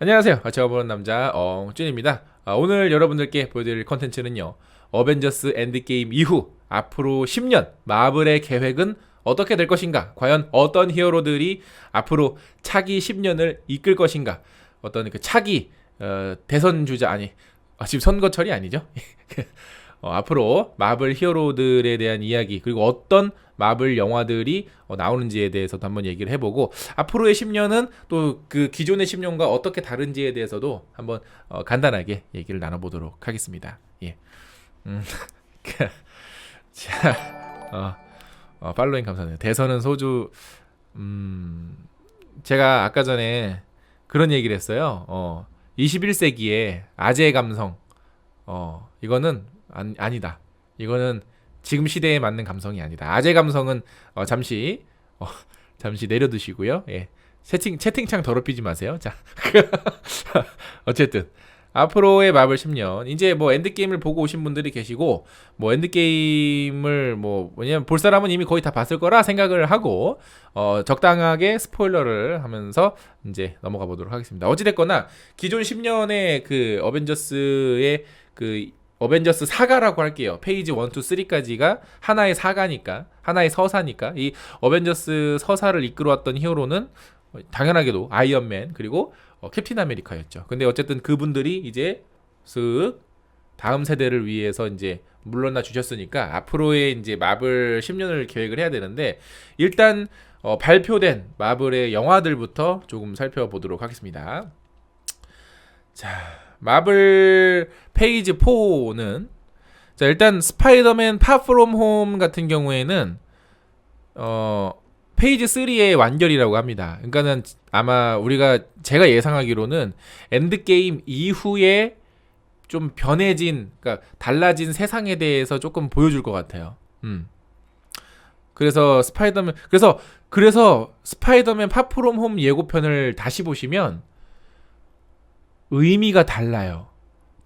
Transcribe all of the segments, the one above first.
안녕하세요. 제가 보는 남자 엉준입니다. 오늘 여러분들께 보여드릴 컨텐츠는요. 어벤져스 엔드게임 이후 앞으로 10년 마블의 계획은 어떻게 될 것인가? 과연 어떤 히어로들이 앞으로 차기 10년을 이끌 것인가? 어떤 그 차기 대선 주자 지금 선거철이 아니죠? 앞으로 마블 히어로들에 대한 이야기 그리고 어떤 마블 영화들이 나오는지에 대해서도 한번 얘기를 해보고 앞으로의 10년은 또 그 기존의 10년과 어떻게 다른지에 대해서도 한번 간단하게 얘기를 나눠보도록 하겠습니다. 예. 자, 팔로잉 감사합니다. 대선은 소주. 제가 아까 전에 그런 얘기를 했어요. 21세기의 아재 감성. 이거는 아니다. 이거는 지금 시대에 맞는 감성이 아니다. 아재 감성은 잠시 내려두시고요. 예. 채팅창 더럽히지 마세요. 자, 어쨌든 앞으로의 마블 10년 이제 뭐 엔드게임을 보고 오신 분들이 계시고 뭐 엔드게임을 뭐냐면 볼 사람은 이미 거의 다 봤을 거라 생각을 하고 적당하게 스포일러를 하면서 이제 넘어가 보도록 하겠습니다. 어찌됐거나 기존 10년의 그 어벤져스의 그 어벤져스 사가라고 할게요. 페이지 1, 2, 3까지가 하나의 사가니까, 하나의 서사니까 이 어벤져스 서사를 이끌어왔던 히어로는 당연하게도 아이언맨 그리고 캡틴 아메리카였죠. 근데 어쨌든 그분들이 이제 쓱 다음 세대를 위해서 이제 물러나 주셨으니까 앞으로의 이제 마블 10년을 계획을 해야 되는데 일단 발표된 마블의 영화들부터 조금 살펴보도록 하겠습니다. 자, 마블 페이지 4는 자 일단 스파이더맨 파프롬 홈 같은 경우에는 페이지 3의 완결이라고 합니다. 그러니까는 아마 제가 예상하기로는 엔드게임 이후에 좀 변해진, 그러니까 달라진 세상에 대해서 조금 보여줄 것 같아요. 그래서 스파이더맨 파프롬 홈 예고편을 다시 보시면 의미가 달라요.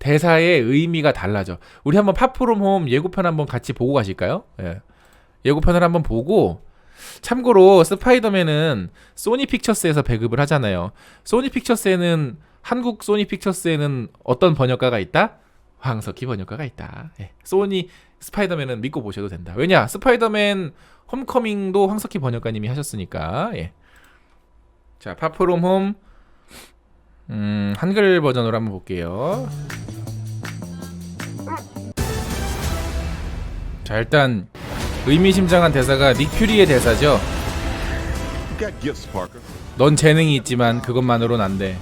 대사의 의미가 달라져. 우리 한번 파프롬 홈 예고편 한번 같이 보고 가실까요? 예. 예고편을 한번 보고 참고로 스파이더맨은 소니 픽처스에서 배급을 하잖아요. 한국 소니 픽처스에는 어떤 번역가가 있다? 황석희 번역가가 있다. 예. 소니 스파이더맨은 믿고 보셔도 된다. 왜냐? 스파이더맨 홈커밍도 황석희 번역가님이 하셨으니까. 예. 자, 파프롬 홈 한글 버전으로 한번 볼게요. 자, 일단 의미심장한 대사가 닉 퓨리의 대사죠. 넌 재능이 있지만 그것만으로는 안 돼.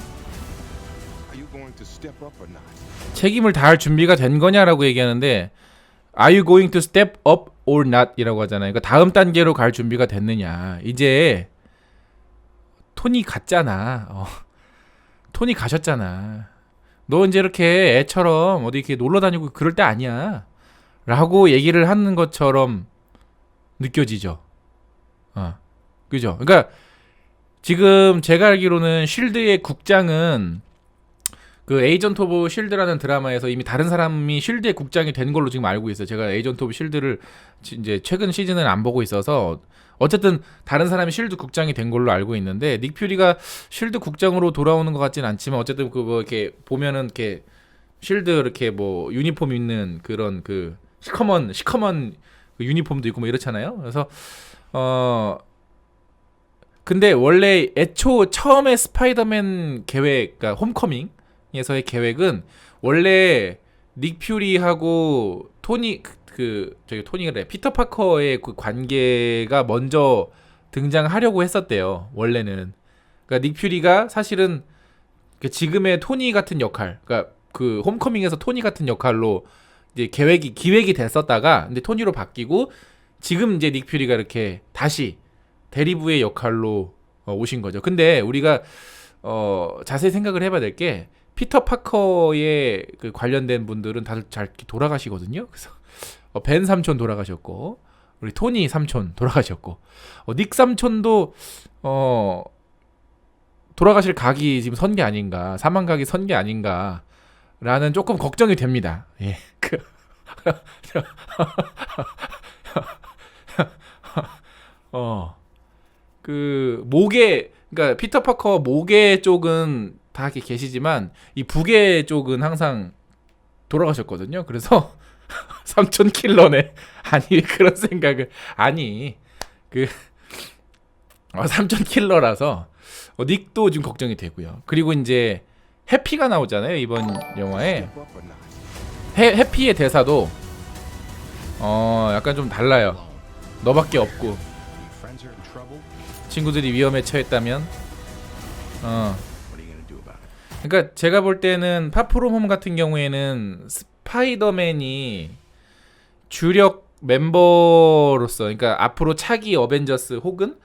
책임을 다할 준비가 된 거냐라고 얘기하는데 Are you going to step up or not? 이라고 하잖아요. 그러니까 다음 단계로 갈 준비가 됐느냐. 이제 톤이 갔잖아. 톤이 가셨잖아. 너 이제 이렇게 애처럼 어디 이렇게 놀러 다니고 그럴 때 아니야. 라고 얘기를 하는 것처럼 느껴지죠. 그죠? 그러니까 지금 제가 알기로는 쉴드의 국장은 그 에이전트 오브 쉴드라는 드라마에서 이미 다른 사람이 쉴드의 국장이 된 걸로 지금 알고 있어요. 제가 에이전트 오브 쉴드를 이제 최근 시즌을 안 보고 있어서 어쨌든 다른 사람이 쉴드 국장이 된 걸로 알고 있는데 닉 퓨리가 쉴드 국장으로 돌아오는 것 같진 않지만 어쨌든 그 뭐 이렇게 보면은 이렇게 쉴드 이렇게 뭐 유니폼 입는 그런 그 시커먼 그 유니폼도 있고 뭐 이렇잖아요. 그래서 근데 원래 처음에 스파이더맨 계획, 그러니까 홈커밍에서의 계획은 원래 닉 퓨리하고 피터 파커의 그 관계가 먼저 등장하려고 했었대요. 원래는. 그러니까 닉 퓨리가 사실은 지금의 토니 같은 역할, 그러니까 그 홈커밍에서 토니 같은 역할로 이제 기획이 됐었다가 근데 토니로 바뀌고 지금 이제 닉 퓨리가 이렇게 다시 대리부의 역할로 오신 거죠. 근데 우리가 자세히 생각을 해봐야 될 게 피터 파커에 그 관련된 분들은 다들 잘 돌아가시거든요. 그래서 벤 삼촌 돌아가셨고 우리 토니 삼촌 돌아가셨고 닉 삼촌도 돌아가실 각이 지금 선 게 아닌가, 사망각이 선 게 아닌가라는 조금 걱정이 됩니다. 예. 그 목에, 그러니까 피터 파커 목에 쪽은 다 이렇게 계시지만 이 북의 쪽은 항상 돌아가셨거든요. 그래서 삼촌 킬러네. 아니 왜 그런 생각을 아니 그 삼촌 킬러라서 닉도 좀 걱정이 되고요. 그리고 이제 해피가 나오잖아요 이번 영화에. 해피의 대사도 약간 좀 달라요. 너밖에 없고 친구들이 위험에 처했다면 그러니까 제가 볼 때는 파프롬 홈 같은 경우에는 스파이더맨이 주력 멤버로서 그러니까 앞으로 차기 어벤져스 혹은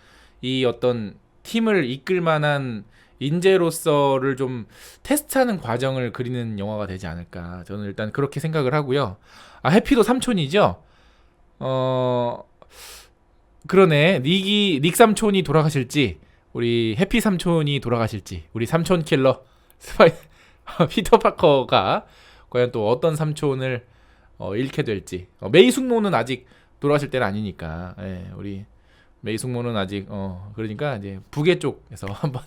이 어떤 팀을 이끌 만한 인재로서를 좀 테스트하는 과정을 그리는 영화가 되지 않을까. 저는 일단 그렇게 생각을 하고요. 해피도 삼촌이죠. 그러네. 닉 삼촌이 돌아가실지 우리 해피 삼촌이 돌아가실지 우리 삼촌 킬러 피터 파커가 과연 또 어떤 삼촌을 잃게 될지. 메이 숙모는 아직 돌아가실 때는 아니니까. 예, 우리 메이 숙모는 아직 그러니까 이제 북의 쪽에서 한번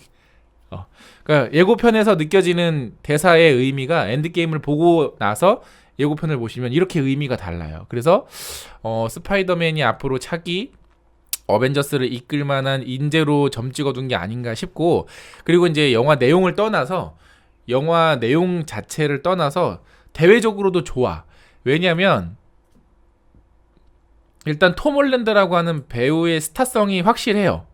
그러니까 예고편에서 느껴지는 대사의 의미가 엔드게임을 보고 나서 예고편을 보시면 이렇게 의미가 달라요. 그래서 스파이더맨이 앞으로 차기 어벤져스를 이끌 만한 인재로 점 찍어둔 게 아닌가 싶고, 그리고 이제 영화 내용을 떠나서 영화 내용 자체를 떠나서 대외적으로도 좋아. 왜냐면 일단 톰 홀랜드라고 하는 배우의 스타성이 확실해요.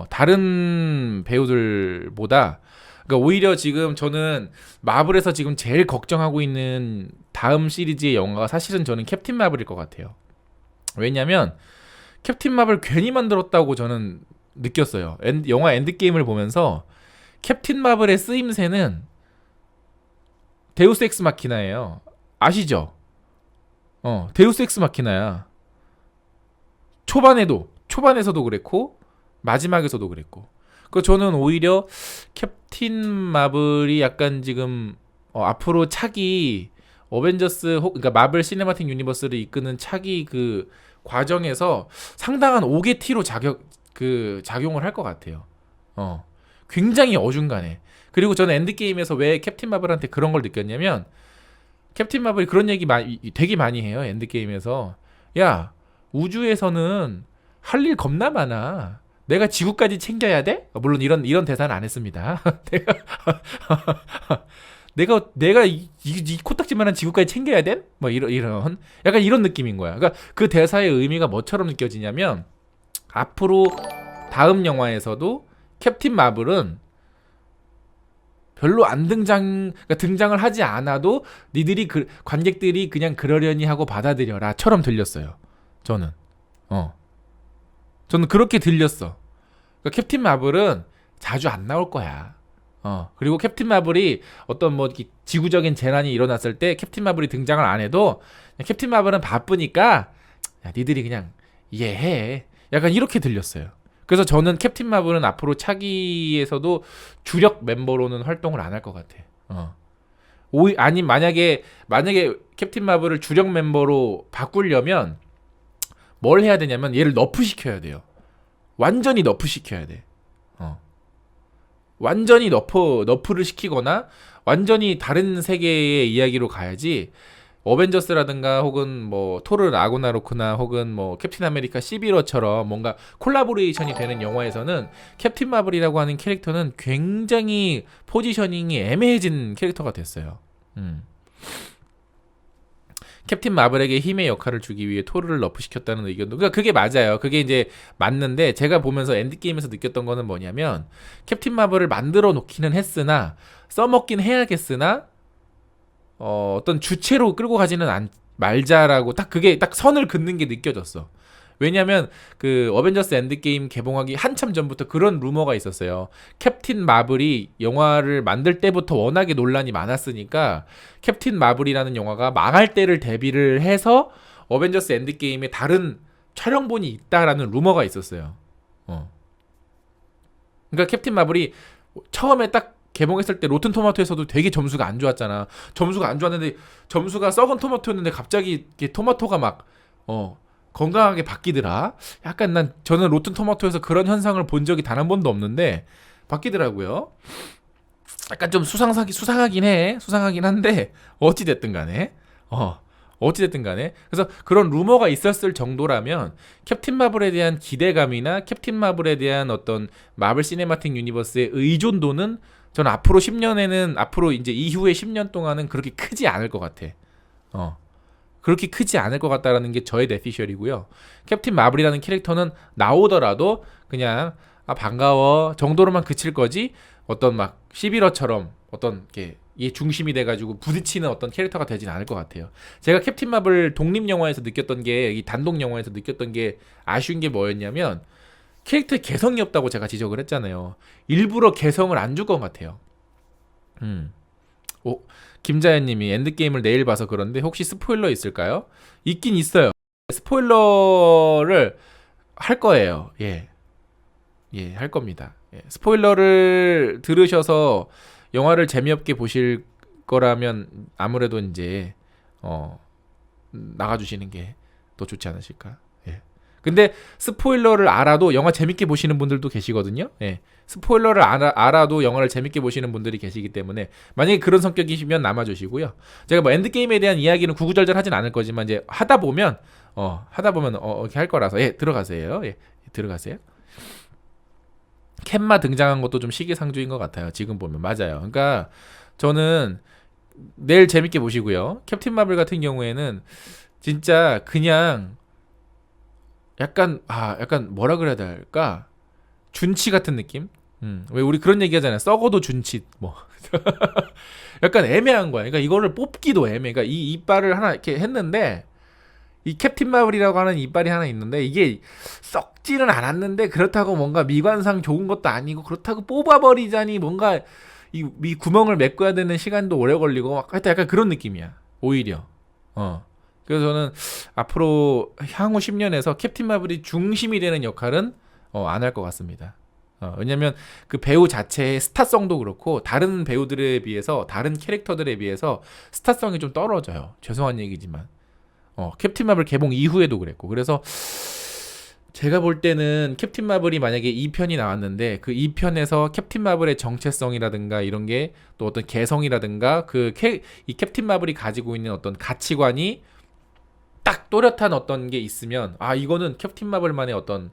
다른 배우들보다. 그러니까 오히려 지금 저는 마블에서 지금 제일 걱정하고 있는 다음 시리즈의 영화가 사실은 저는 캡틴 마블일 것 같아요. 왜냐면 캡틴 마블 괜히 만들었다고 저는 느꼈어요. 영화 엔드게임을 보면서 캡틴 마블의 쓰임새는 데우스 엑스 마키나예요. 아시죠? 데우스 엑스 마키나야. 초반에서도 그랬고 마지막에서도 그랬고. 그 저는 오히려 캡틴 마블이 약간 지금 앞으로 차기 어벤져스 그러니까 마블 시네마틱 유니버스를 이끄는 차기 그 과정에서 상당한 5개 T로 작용을 할 것 같아요. 굉장히 어중간해. 그리고 저는 엔드게임에서 왜 캡틴 마블한테 그런 걸 느꼈냐면 캡틴 마블이 그런 얘기 되게 많이 해요. 엔드게임에서 야 우주에서는 할 일 겁나 많아. 내가 지구까지 챙겨야 돼? 물론 이런 대사는 안 했습니다. 내가 이 코딱지만한 지구까지 챙겨야 돼? 뭐 이런 약간 이런 느낌인 거야. 그러니까 그 대사의 의미가 뭐처럼 느껴지냐면 앞으로 다음 영화에서도 캡틴 마블은 별로 안 그러니까 등장을 하지 않아도 니들이 관객들이 그냥 그러려니 하고 받아들여라처럼 들렸어요. 저는 그렇게 들렸어. 그러니까 캡틴 마블은 자주 안 나올 거야. 그리고 캡틴 마블이 어떤 뭐 지구적인 재난이 일어났을 때 캡틴 마블이 등장을 안 해도 캡틴 마블은 바쁘니까 야, 니들이 그냥 이해해. 약간 이렇게 들렸어요. 그래서 저는 캡틴 마블은 앞으로 차기에서도 주력 멤버로는 활동을 안 할 것 같아. 아니 만약에 캡틴 마블을 주력 멤버로 바꾸려면 뭘 해야 되냐면 얘를 너프 시켜야 돼요. 완전히 너프 시켜야 돼. 완전히 너프를 시키거나 완전히 다른 세계의 이야기로 가야지. 어벤져스라든가 혹은 뭐 토르 라그나로크나 혹은 뭐 캡틴 아메리카 11호처럼 뭔가 콜라보레이션이 되는 영화에서는 캡틴 마블이라고 하는 캐릭터는 굉장히 포지셔닝이 애매해진 캐릭터가 됐어요. 캡틴 마블에게 힘의 역할을 주기 위해 토르를 너프시켰다는 의견도 그러니까 그게 맞아요. 그게 이제 맞는데 제가 보면서 엔드게임에서 느꼈던 거는 뭐냐면 캡틴 마블을 만들어 놓기는 했으나 써먹긴 해야겠으나 어떤 주체로 끌고 가지는 말자라고 그게 딱 선을 긋는 게 느껴졌어. 왜냐면 그 어벤져스 엔드게임 개봉하기 한참 전부터 그런 루머가 있었어요. 캡틴 마블이 영화를 만들 때부터 워낙에 논란이 많았으니까 캡틴 마블이라는 영화가 망할 때를 대비를 해서 어벤져스 엔드게임에 다른 촬영본이 있다라는 루머가 있었어요. 그러니까 캡틴 마블이 처음에 딱 개봉했을 때 로튼 토마토에서도 되게 점수가 안 좋았잖아. 점수가 안 좋았는데 점수가 썩은 토마토였는데 갑자기 토마토가 막 건강하게 바뀌더라. 약간 저는 로튼 토마토에서 그런 현상을 본 적이 단 한 번도 없는데 바뀌더라고요. 약간 좀 수상하긴 해. 수상하긴 한데 어찌 됐든 간에 어찌 됐든 간에 그래서 그런 루머가 있었을 정도라면 캡틴 마블에 대한 기대감이나 캡틴 마블에 대한 어떤 마블 시네마틱 유니버스의 의존도는 저는 앞으로 10년에는 앞으로 이제 이후의 10년 동안은 그렇게 크지 않을 것 같아. 그렇게 크지 않을 것 같다라는 게 저의 데피셜이고요. 캡틴 마블이라는 캐릭터는 나오더라도 그냥 반가워 정도로만 그칠 거지 어떤 막 11호처럼 어떤 게 이 중심이 돼가지고 부딪히는 어떤 캐릭터가 되진 않을 것 같아요. 제가 캡틴 마블 독립 영화에서 느꼈던 게 이 단독 영화에서 느꼈던 게 아쉬운 게 뭐였냐면 캐릭터의 개성이 없다고 제가 지적을 했잖아요. 일부러 개성을 안 줄 것 같아요. 오, 김자연님이 엔드게임을 내일 봐서 그런데 혹시 스포일러 있을까요? 있긴 있어요. 스포일러를 할 거예요. 예, 할 겁니다. 예, 스포일러를 들으셔서 영화를 재미없게 보실 거라면 아무래도 이제 나가주시는 게 더 좋지 않으실까. 예. 근데 스포일러를 알아도 영화 재밌게 보시는 분들도 계시거든요. 예. 스포일러를 알아도 영화를 재밌게 보시는 분들이 계시기 때문에 만약에 그런 성격이시면 남아주시고요. 제가 뭐 엔드게임에 대한 이야기는 구구절절 하진 않을 거지만 이제 하다 보면 이렇게 할 거라서 들어가세요. 들어가세요. 캔마 등장한 것도 좀 시기상조인 것 같아요. 지금 보면 맞아요. 그러니까 저는 내일 재밌게 보시고요. 캡틴 마블 같은 경우에는 진짜 그냥 약간 뭐라 그래야 될까? 준치 같은 느낌? 왜 우리 그런 얘기 하잖아요. 썩어도 준치 뭐. 약간 애매한 거야. 그러니까 이거를 뽑기도 애매해. 그러니까 이 이빨을 하나 이렇게 했는데 이 캡틴 마블이라고 하는 이빨이 하나 있는데 이게 썩지는 않았는데 그렇다고 뭔가 미관상 좋은 것도 아니고 그렇다고 뽑아버리자니 뭔가 이 구멍을 메꿔야 되는 시간도 오래 걸리고 하여튼 약간 그런 느낌이야. 오히려. 그래서 저는 앞으로 향후 10년에서 캡틴 마블이 중심이 되는 역할은 안 할 것 같습니다. 왜냐면 그 배우 자체의 스타성도 그렇고 다른 배우들에 비해서 다른 캐릭터들에 비해서 스타성이 좀 떨어져요. 죄송한 얘기지만 캡틴 마블 개봉 이후에도 그랬고 그래서 제가 볼 때는 캡틴 마블이 만약에 2편이 나왔는데 그 2편에서 캡틴 마블의 정체성이라든가 이런 게 또 어떤 개성이라든가 이 캡틴 마블이 가지고 있는 어떤 가치관이 딱 또렷한 어떤 게 있으면 이거는 캡틴 마블만의 어떤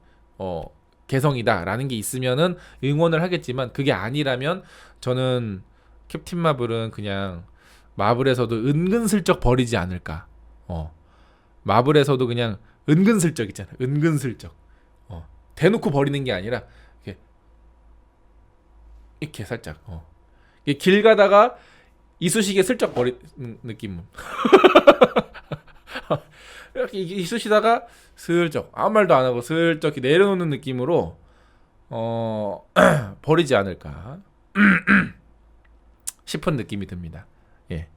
개성이다라는 게 있으면은 응원을 하겠지만 그게 아니라면 저는 캡틴 마블은 그냥 마블에서도 은근슬쩍 버리지 않을까. 마블에서도 그냥 은근슬쩍 있잖아. 은근슬쩍. 대놓고 버리는 게 아니라 이렇게 살짝. 길 가다가 이쑤시개 슬쩍 버리는 느낌. 이렇게 이쑤시다가 슬쩍 아무 말도 안 하고 슬쩍 내려놓는 느낌으로 버리지 않을까 싶은 느낌이 듭니다. 예.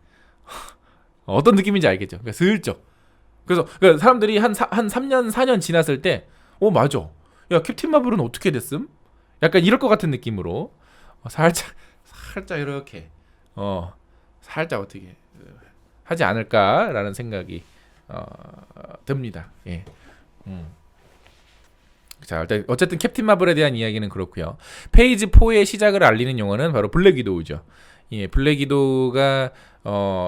어떤 느낌인지 알겠죠? 그러니까 슬쩍. 그래서 사람들이 한 3년 4년 지났을 때 맞아. 야 캡틴 마블은 어떻게 됐음? 약간 이럴 것 같은 느낌으로 살짝 이렇게 살짝 어떻게 하지 않을까라는 생각이 듭니다. 예. 자, 어쨌든 캡틴 마블에 대한 이야기는 그렇고요. 페이지 4의 시작을 알리는 용어는 바로 블랙 위도우죠. 예, 블랙 위도우가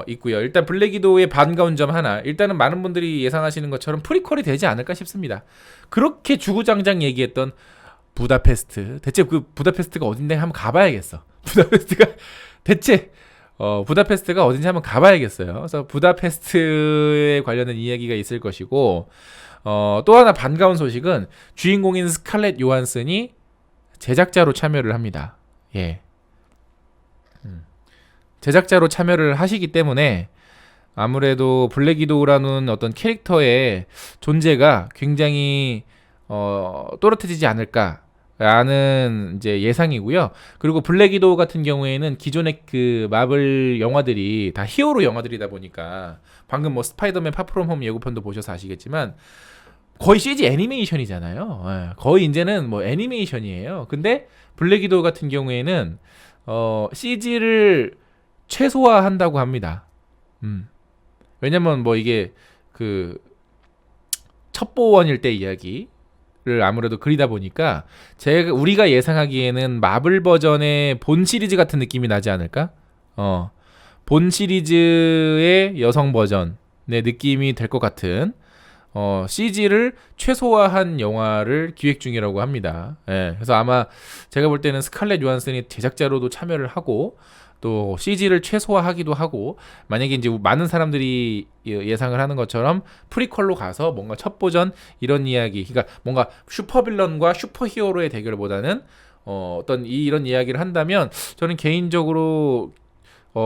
있고요. 일단 블랙 위도우의 반가운 점 하나. 일단은 많은 분들이 예상하시는 것처럼 프리퀄이 되지 않을까 싶습니다. 그렇게 주구장창 얘기했던 부다페스트. 대체 그 부다페스트가 어딘데 한번 가봐야겠어. 부다페스트가 대체 부다페스트가 어딘지 한번 가봐야겠어요. 그래서 부다페스트에 관련된 이야기가 있을 것이고 또 하나 반가운 소식은 주인공인 스칼렛 요한슨이 제작자로 참여를 합니다. 예. 제작자로 참여를 하시기 때문에 아무래도 블랙 위도우라는 어떤 캐릭터의 존재가 굉장히 또렷해지지 않을까라는 이제 예상이고요. 그리고 블랙 위도우 같은 경우에는 기존의 그 마블 영화들이 다 히어로 영화들이다 보니까 방금 뭐 스파이더맨 파프롬 홈 예고편도 보셔서 아시겠지만 거의 CG 애니메이션이잖아요. 예, 거의 이제는 뭐 애니메이션이에요. 근데 블랙 위도우 같은 경우에는 CG를 최소화한다고 합니다. 왜냐면 뭐 이게 그 첩보원일 때 이야기 아무래도 그리다 보니까 우리가 예상하기에는 마블 버전의 본 시리즈 같은 느낌이 나지 않을까? 본 시리즈의 여성 버전의 느낌이 될 것 같은 CG를 최소화한 영화를 기획 중이라고 합니다. 예, 그래서 아마 제가 볼 때는 스칼렛 요한슨이 제작자로도 참여를 하고 또 CG를 최소화하기도 하고 만약에 이제 많은 사람들이 예상을 하는 것처럼 프리퀄로 가서 뭔가 첫 버전 이런 이야기, 그러니까 뭔가 슈퍼빌런과 슈퍼히어로의 대결보다는 어떤 이런 이야기를 한다면 저는 개인적으로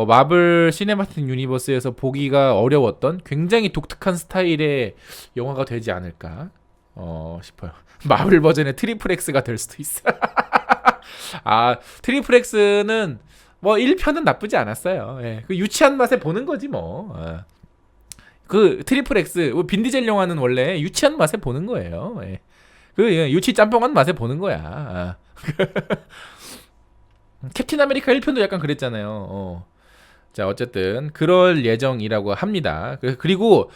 마블 시네마틱 유니버스에서 보기가 어려웠던 굉장히 독특한 스타일의 영화가 되지 않을까 싶어요. 마블 버전의 트리플 X가 될 수도 있어. 트리플 X는 뭐 1편은 나쁘지 않았어요. 예. 그 유치한 맛에 보는 거지 뭐. 그 트리플 X 빈 디젤 영화는 원래 유치한 맛에 보는 거예요. 예. 유치 짬뽕한 맛에 보는 거야. 캡틴 아메리카 1편도 약간 그랬잖아요. 자, 어쨌든 그럴 예정이라고 합니다. 그리고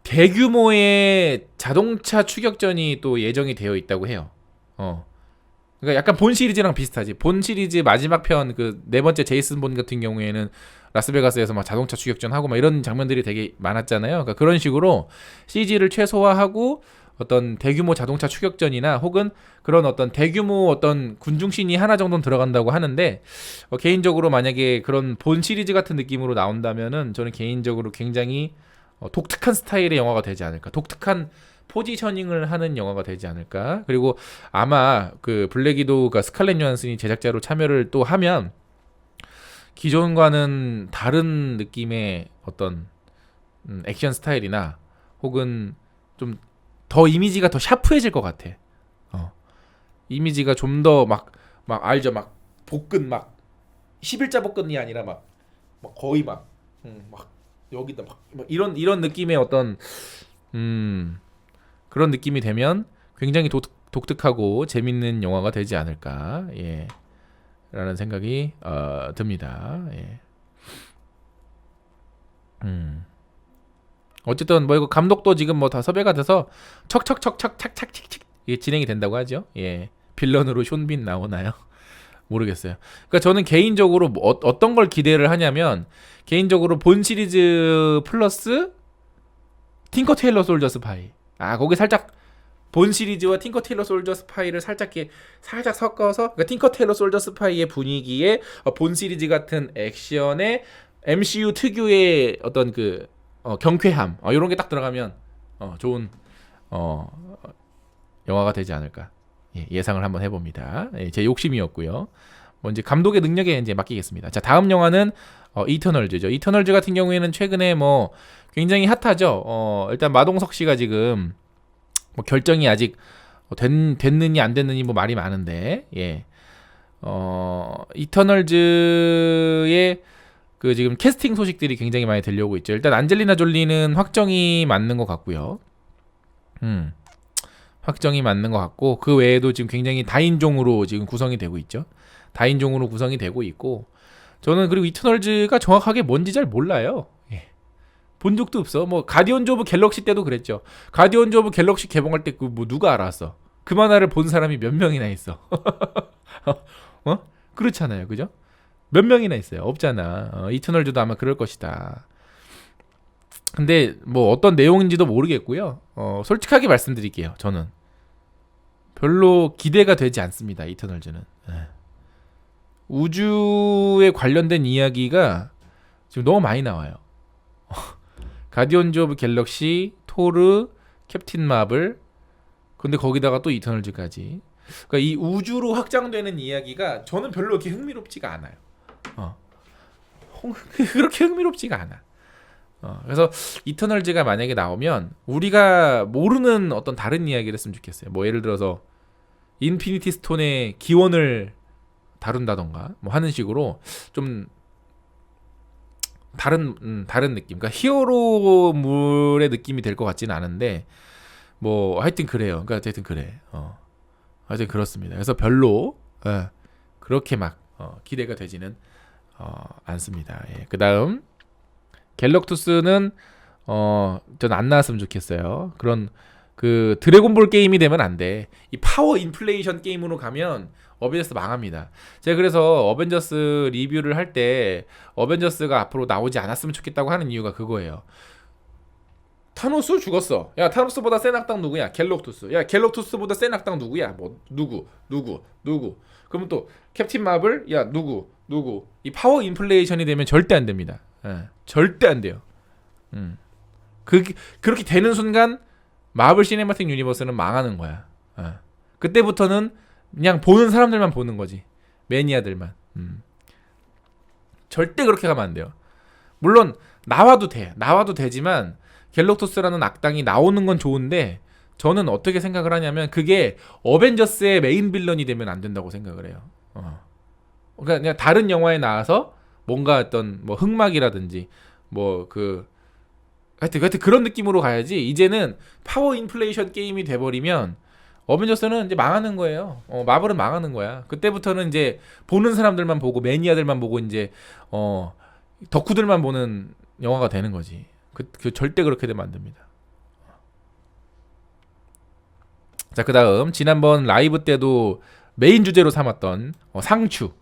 대규모의 자동차 추격전이 또 예정이 되어 있다고 해요. 그러니까 약간 본 시리즈랑 비슷하지. 본 시리즈 마지막 편 그 네 번째 제이슨 본 같은 경우에는 라스베가스에서 막 자동차 추격전 하고 막 이런 장면들이 되게 많았잖아요. 그러니까 그런 식으로 CG를 최소화하고 어떤 대규모 자동차 추격전이나 혹은 그런 어떤 대규모 어떤 군중씬이 하나 정도는 들어간다고 하는데 개인적으로 만약에 그런 본 시리즈 같은 느낌으로 나온다면은 저는 개인적으로 굉장히 독특한 스타일의 영화가 되지 않을까. 독특한 포지셔닝을 하는 영화가 되지 않을까. 그리고 아마 그 블랙 위도우가 스칼렛 요한슨이 제작자로 참여를 또 하면 기존과는 다른 느낌의 어떤 액션 스타일이나 혹은 좀 더 이미지가 더 샤프해질 것 같아. 이미지가 좀 더 막 알죠? 막 복근 막 11자 복근이 아니라 막 거의 막 여기다 막 이런 느낌의 어떤 그런 느낌이 되면 굉장히 독특하고 재밌는 영화가 되지 않을까, 예, 라는 생각이 듭니다. 예. 어쨌든 뭐 이거 감독도 지금 뭐 다 섭외가 돼서 척척척척착착착 이게 진행이 된다고 하죠. 예, 빌런으로 숀빈 나오나요? 모르겠어요. 그러니까 저는 개인적으로 뭐 어떤 걸 기대를 하냐면 개인적으로 본 시리즈 플러스 틴커 테일러 솔저 스파이. 거기 살짝 본 시리즈와 틴커 테일러 솔저 스파이를 살짝 섞어서 그러니까 틴커 테일러 솔저 스파이의 분위기에 본 시리즈 같은 액션에 MCU 특유의 어떤 그 경쾌함 이런 게 딱 들어가면 좋은 영화가 되지 않을까 예상을 한번 해봅니다. 예, 제 욕심이었고요. 뭐 이제 감독의 능력에 이제 맡기겠습니다. 자, 다음 영화는 이터널즈죠. 이터널즈 같은 경우에는 최근에 뭐 굉장히 핫하죠. 일단 마동석 씨가 지금 뭐 결정이 아직 됐느니 안 됐느니 뭐 말이 많은데, 예, 이터널즈의 그 지금 캐스팅 소식들이 굉장히 많이 들려오고 있죠. 일단 안젤리나 졸리는 확정이 맞는 것 같고요. 확정이 맞는 것 같고 그 외에도 지금 굉장히 다인종으로 지금 구성이 되고 있죠. 다인종으로 구성이 되고 있고 저는 그리고 이터널즈가 정확하게 뭔지 잘 몰라요. 예. 본 적도 없어. 뭐 가디언즈 오브 갤럭시 때도 그랬죠. 가디언즈 오브 갤럭시 개봉할 때 그 뭐 누가 알았어. 그 만화를 본 사람이 몇 명이나 있어. 그렇잖아요. 그죠? 몇 명이나 있어요. 없잖아. 이터널즈도 아마 그럴 것이다. 근데 뭐 어떤 내용인지도 모르겠고요. 솔직하게 말씀드릴게요. 저는 별로 기대가 되지 않습니다. 이터널즈는. 우주에 관련된 이야기가 지금 너무 많이 나와요. 가디언즈 오브 갤럭시, 토르, 캡틴 마블, 근데 거기다가 또 이터널즈까지. 그러니까 이 우주로 확장되는 이야기가 저는 별로 그렇게 흥미롭지가 않아요. 그렇게 흥미롭지가 않아. 그래서 이터널즈가 만약에 나오면 우리가 모르는 어떤 다른 이야기를 했으면 좋겠어요. 뭐 예를 들어서 인피니티 스톤의 기원을 다룬다던가 뭐 하는 식으로 좀 다른 느낌. 그러니까 히어로물의 느낌이 될 것 같지는 않은데 뭐 하여튼 그래요. 그러니까 하여튼 그래. 하여튼 그렇습니다. 그래서 별로 그렇게 막 기대가 되지는 않습니다. 예. 그다음 갤럭투스는 전 안 나왔으면 좋겠어요. 그런 그 드래곤볼 게임이 되면 안 돼. 이 파워 인플레이션 게임으로 가면 어벤져스 망합니다. 제가 그래서 어벤져스 리뷰를 할 때 어벤져스가 앞으로 나오지 않았으면 좋겠다고 하는 이유가 그거예요. 타노스 죽었어. 야, 타노스보다 센 악당 누구야? 갤럭투스. 야, 갤럭투스보다 센 악당 누구야? 뭐 누구? 그러면 또 캡틴 마블? 야, 누구? 이 파워 인플레이션이 되면 절대 안 됩니다. 예, 절대 안 돼요. 그렇게 되는 순간 마블 시네마틱 유니버스는 망하는 거야. 그때부터는 그냥 보는 사람들만 보는 거지. 매니아들만. 절대 그렇게 가면 안 돼요. 물론 나와도 되지만 갤럭토스라는 악당이 나오는 건 좋은데 저는 어떻게 생각을 하냐면 그게 어벤져스의 메인 빌런이 되면 안 된다고 생각을 해요. 그러니까 그냥 다른 영화에 나와서 뭔가 어떤 뭐 흑막이라든지 뭐 그 하여튼 그런 느낌으로 가야지. 이제는 파워 인플레이션 게임이 돼버리면 어벤져스는 이제 망하는 거예요. 마블은 망하는 거야. 그때부터는 이제 보는 사람들만 보고 매니아들만 보고 이제 덕후들만 보는 영화가 되는 거지. 그 절대 그렇게 되면 안 됩니다. 자, 그다음 지난번 라이브 때도 메인 주제로 삼았던 상추,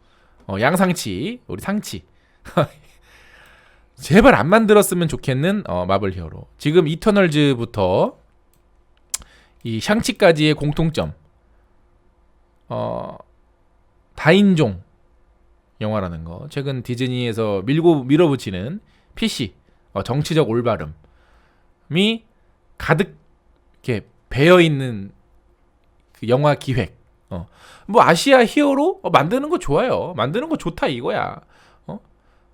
양상치, 우리 상치. 제발 안 만들었으면 좋겠는 마블 히어로. 지금 이터널즈부터 이 샹치까지의 공통점. 다인종 영화라는 거. 최근 디즈니에서 밀어붙이는 PC, 정치적 올바름이 가득 이렇게 배어 있는 그 영화 기획. 뭐 아시아 히어로 만드는 거 좋아요. 만드는 거 좋다 이거야.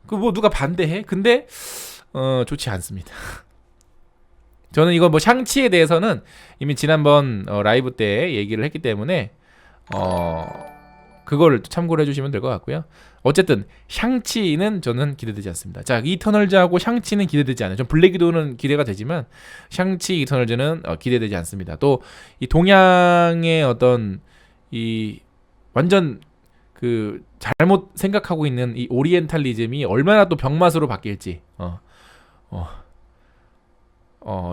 그 뭐 누가 반대해? 근데 좋지 않습니다. 저는 이거 뭐 샹치에 대해서는 이미 지난번 라이브 때 얘기를 했기 때문에 그거를 참고를 해주시면 될 것 같고요. 어쨌든 샹치는 저는 기대되지 않습니다. 자, 이터널즈하고 샹치는 기대되지 않아요. 전 블랙 위도우는 기대가 되지만 샹치, 이터널즈는 기대되지 않습니다. 또 이 동양의 어떤 이 완전 그 잘못 생각하고 있는 이 오리엔탈리즘이 얼마나 또 병맛으로 바뀔지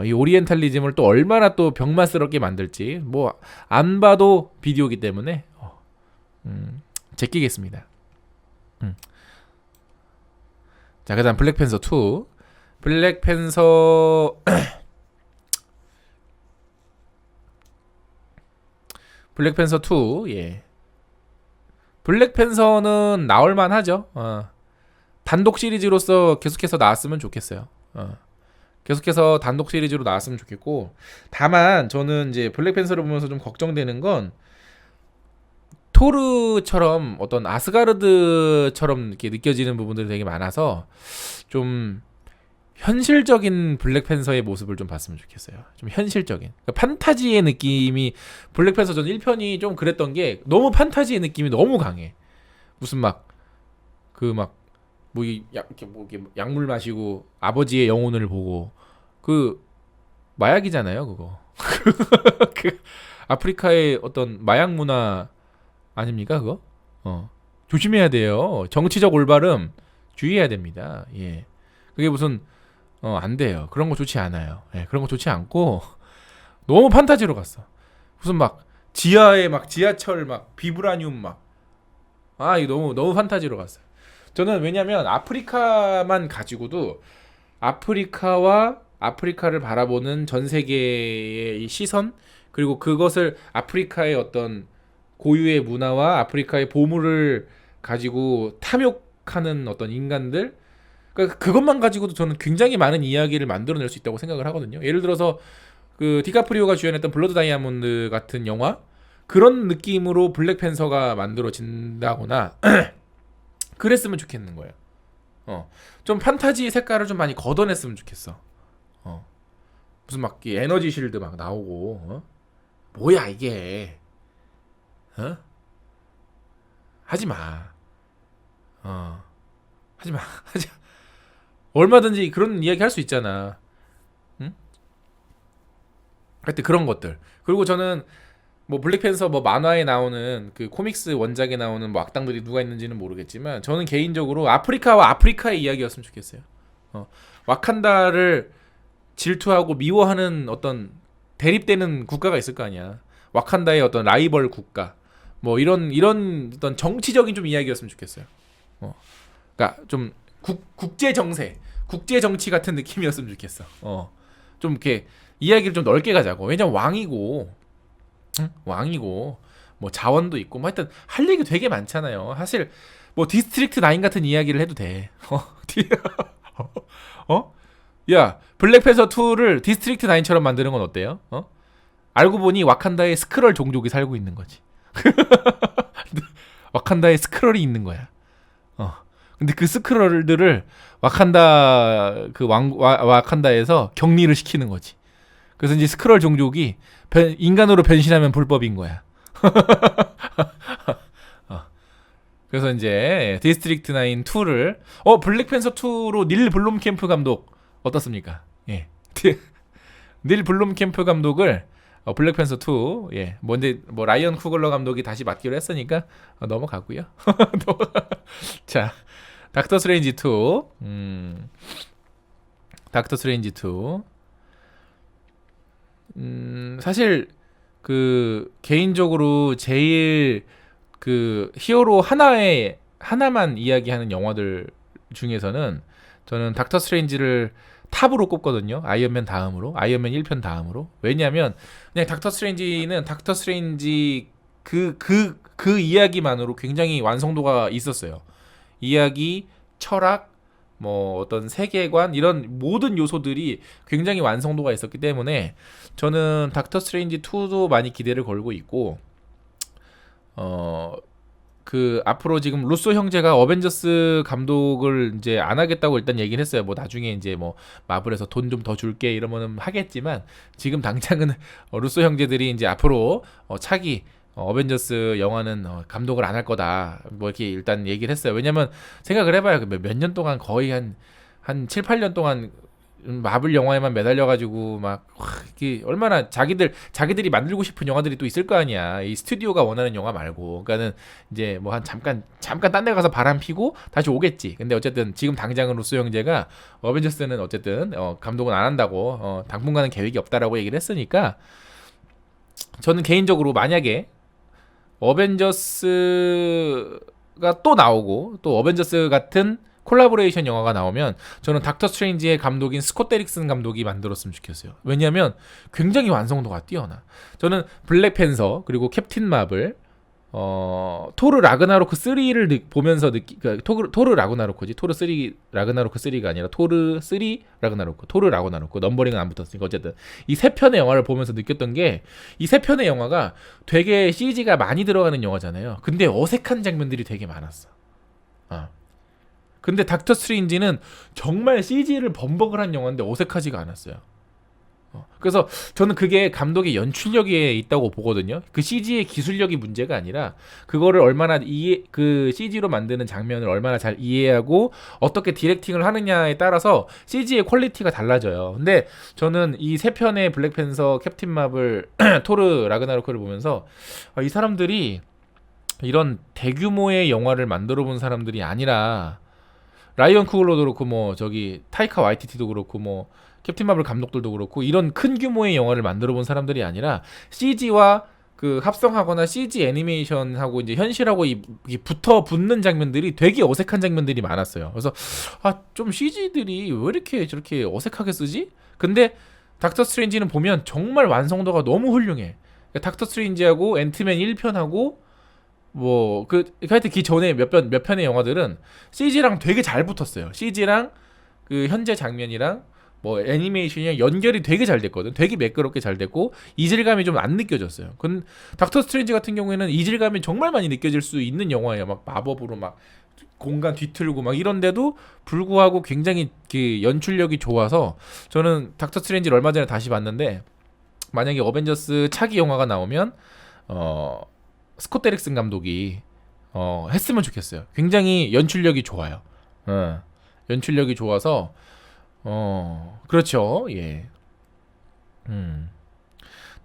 이 오리엔탈리즘을 또 얼마나 또 병맛스럽게 만들지 뭐 안 봐도 비디오기 때문에 제끼겠습니다. 자, 그다음 블랙팬서 2. 블랙팬서 2. 예. 블랙팬서는 나올만 하죠. 단독 시리즈로서 계속해서 나왔으면 좋겠어요. 계속해서 단독 시리즈로 나왔으면 좋겠고, 다만 저는 이제 블랙팬서를 보면서 좀 걱정되는 건 토르처럼 어떤 아스가르드처럼 이렇게 느껴지는 부분들이 되게 많아서 좀 현실적인 블랙팬서의 모습을 좀 봤으면 좋겠어요. 좀 현실적인. 그러니까 판타지의 느낌이 블랙팬서 전 1편이 좀 그랬던 게 너무 판타지의 느낌이 너무 강해. 무슨 막 이렇게 약물 마시고 아버지의 영혼을 보고 그 마약이잖아요, 그거. 그 아프리카의 어떤 마약 문화 아닙니까, 그거? 조심해야 돼요. 정치적 올바름 주의해야 됩니다. 예. 그게 무슨 안 돼요. 그런 거 좋지 않아요. 예, 그런 거 좋지 않고 너무 판타지로 갔어. 무슨 막 지하에 막 지하철 막 비브라늄 막 이거 너무 판타지로 갔어요. 저는 왜냐면 아프리카만 가지고도 아프리카와 아프리카를 바라보는 전 세계의 이 시선 그리고 그것을 아프리카의 어떤 고유의 문화와 아프리카의 보물을 가지고 탐욕하는 어떤 인간들 그러니까 그것만 가지고도 저는 굉장히 많은 이야기를 만들어낼 수 있다고 생각을 하거든요. 예를 들어서 그 디카프리오가 주연했던 블러드 다이아몬드 같은 영화 그런 느낌으로 블랙팬서가 만들어진다거나 그랬으면 좋겠는 거예요. 좀 판타지 색깔을 좀 많이 걷어냈으면 좋겠어. 무슨 막 에너지 실드 막 나오고 뭐야 이게 하지 마. 하지 마. 얼마든지 그런 이야기 할 수 있잖아. 응? 하여튼 그런 것들. 그리고 저는 뭐 블랙팬서 뭐 만화에 나오는 그 코믹스 원작에 나오는 뭐 악당들이 누가 있는지는 모르겠지만 저는 개인적으로 아프리카와 아프리카의 이야기였으면 좋겠어요. 와칸다를 질투하고 미워하는 어떤 대립되는 국가가 있을 거 아니야. 와칸다의 어떤 라이벌 국가. 뭐 이런 어떤 정치적인 좀 이야기였으면 좋겠어요. 그러니까 좀 국제 정세, 국제 정치 같은 느낌이었으면 좋겠어. 좀 이렇게 이야기를 좀 넓게 가자고. 왜냐면 왕이고, 응? 왕이고, 뭐 자원도 있고, 뭐 하여튼 할 얘기 되게 많잖아요. 사실 뭐 디스트릭트 9 같은 이야기를 해도 돼. 야, 블랙팬서 2를 디스트릭트 9처럼 만드는 건 어때요? 알고 보니 와칸다에 스크럴 종족이 살고 있는 거지. 와칸다에 스크럴이 있는 거야. 근데 그 스크럴들을 와칸다 와칸다에서 격리를 시키는 거지. 그래서 이제 스크럴 종족이 인간으로 변신하면 불법인 거야. 그래서 이제 디스트릭트 9 2를 블랙팬서 2로 닐 블롬캠프 감독 어떻습니까? 예. 닐 블롬캠프 감독을 블랙팬서 2 예. 뭔데 뭐 라이언 쿠글러 감독이 다시 맡기로 했으니까 넘어가고요. 자, 닥터 스트레인지 2. 닥터 스트레인지 2. 사실 그 개인적으로 제일 그 히어로 하나만 이야기하는 영화들 중에서는 저는 닥터 스트레인지를 탑으로 꼽거든요. 아이언맨 다음으로, 아이언맨 1편 다음으로. 왜냐하면 그냥 닥터 스트레인지는 닥터 스트레인지 그 이야기만으로 굉장히 완성도가 있었어요. 이야기, 철학, 뭐 어떤 세계관 이런 모든 요소들이 굉장히 완성도가 있었기 때문에 저는 닥터 스트레인지 2도 많이 기대를 걸고 있고 그 앞으로 지금 루소 형제가 어벤져스 감독을 이제 안 하겠다고 일단 얘기를 했어요. 뭐 나중에 이제 뭐 마블에서 돈 좀 더 줄게 이러면은 하겠지만 지금 당장은 루소 형제들이 이제 앞으로 차기 어벤져스 영화는 감독을 안 할 거다. 뭐 이렇게 일단 얘기를 했어요. 왜냐면 생각을 해봐요. 몇 년 동안 거의 한 7, 8년 동안 마블 영화에만 매달려가지고 막 이게 얼마나 자기들이 만들고 싶은 영화들이 또 있을 거 아니야. 이 스튜디오가 원하는 영화 말고. 그러니까는 이제 뭐 한 잠깐 딴 데 가서 바람 피고 다시 오겠지. 근데 어쨌든 지금 당장은 루소 형제가 어벤져스는 어쨌든 감독은 안 한다고 당분간은 계획이 없다라고 얘기를 했으니까 저는 개인적으로 만약에 어벤져스가 또 나오고 또 어벤져스 같은 콜라보레이션 영화가 나오면 저는 닥터 스트레인지의 감독인 스콧 데릭슨 감독이 만들었으면 좋겠어요. 왜냐하면 굉장히 완성도가 뛰어나. 저는 블랙팬서 그리고 캡틴 마블 토르 라그나로크 3를 보면서 토르 라그나로크지. 토르 3 라그나로크 3가 아니라 토르 3 라그나로크. 토르 라그나로크 넘버링은 안 붙었으니까 어쨌든 이 세 편의 영화를 보면서 느꼈던 게 이 세 편의 영화가 되게 CG가 많이 들어가는 영화잖아요. 근데 어색한 장면들이 되게 많았어. 근데 닥터 스트레인지는 정말 CG를 범벅을 한 영화인데 어색하지가 않았어요. 그래서 저는 그게 감독의 연출력에 있다고 보거든요. 그 CG의 기술력이 문제가 아니라 그거를 얼마나 그 CG로 만드는 장면을 얼마나 잘 이해하고 어떻게 디렉팅을 하느냐에 따라서 CG의 퀄리티가 달라져요. 근데 저는 이 세 편의 블랙팬서, 캡틴 마블, 토르 라그나로크를 보면서 이 사람들이 이런 대규모의 영화를 만들어 본 사람들이 아니라 라이언 쿠글러도 그렇고 뭐 저기 타이카 와이티티도 그렇고 뭐 캡틴 마블 감독들도 그렇고 이런 큰 규모의 영화를 만들어 본 사람들이 아니라 CG와 그 합성하거나 CG 애니메이션하고 이제 현실하고 이 붙어 붙는 장면들이 되게 어색한 장면들이 많았어요. 그래서 좀 CG들이 왜 이렇게 저렇게 어색하게 쓰지? 근데 닥터 스트레인지는 보면 정말 완성도가 너무 훌륭해. 그러니까 닥터 스트레인지하고 앤트맨 1편하고 뭐 하여튼 그 전에 몇 편의 영화들은 CG랑 되게 잘 붙었어요. CG랑 그 현재 장면이랑 뭐 애니메이션이랑 연결이 되게 잘 됐거든. 되게 매끄럽게 잘 됐고 이질감이 좀 안 느껴졌어요. 근데 닥터 스트레인지 같은 경우에는 이질감이 정말 많이 느껴질 수 있는 영화예요. 막 마법으로 막 공간 뒤틀고 막 이런데도 불구하고 굉장히 그 연출력이 좋아서 저는 닥터 스트레인지를 얼마 전에 다시 봤는데 만약에 어벤져스 차기 영화가 나오면 스콧 데릭슨 감독이 했으면 좋겠어요. 굉장히 연출력이 좋아요. 연출력이 좋아서 그렇죠. 예.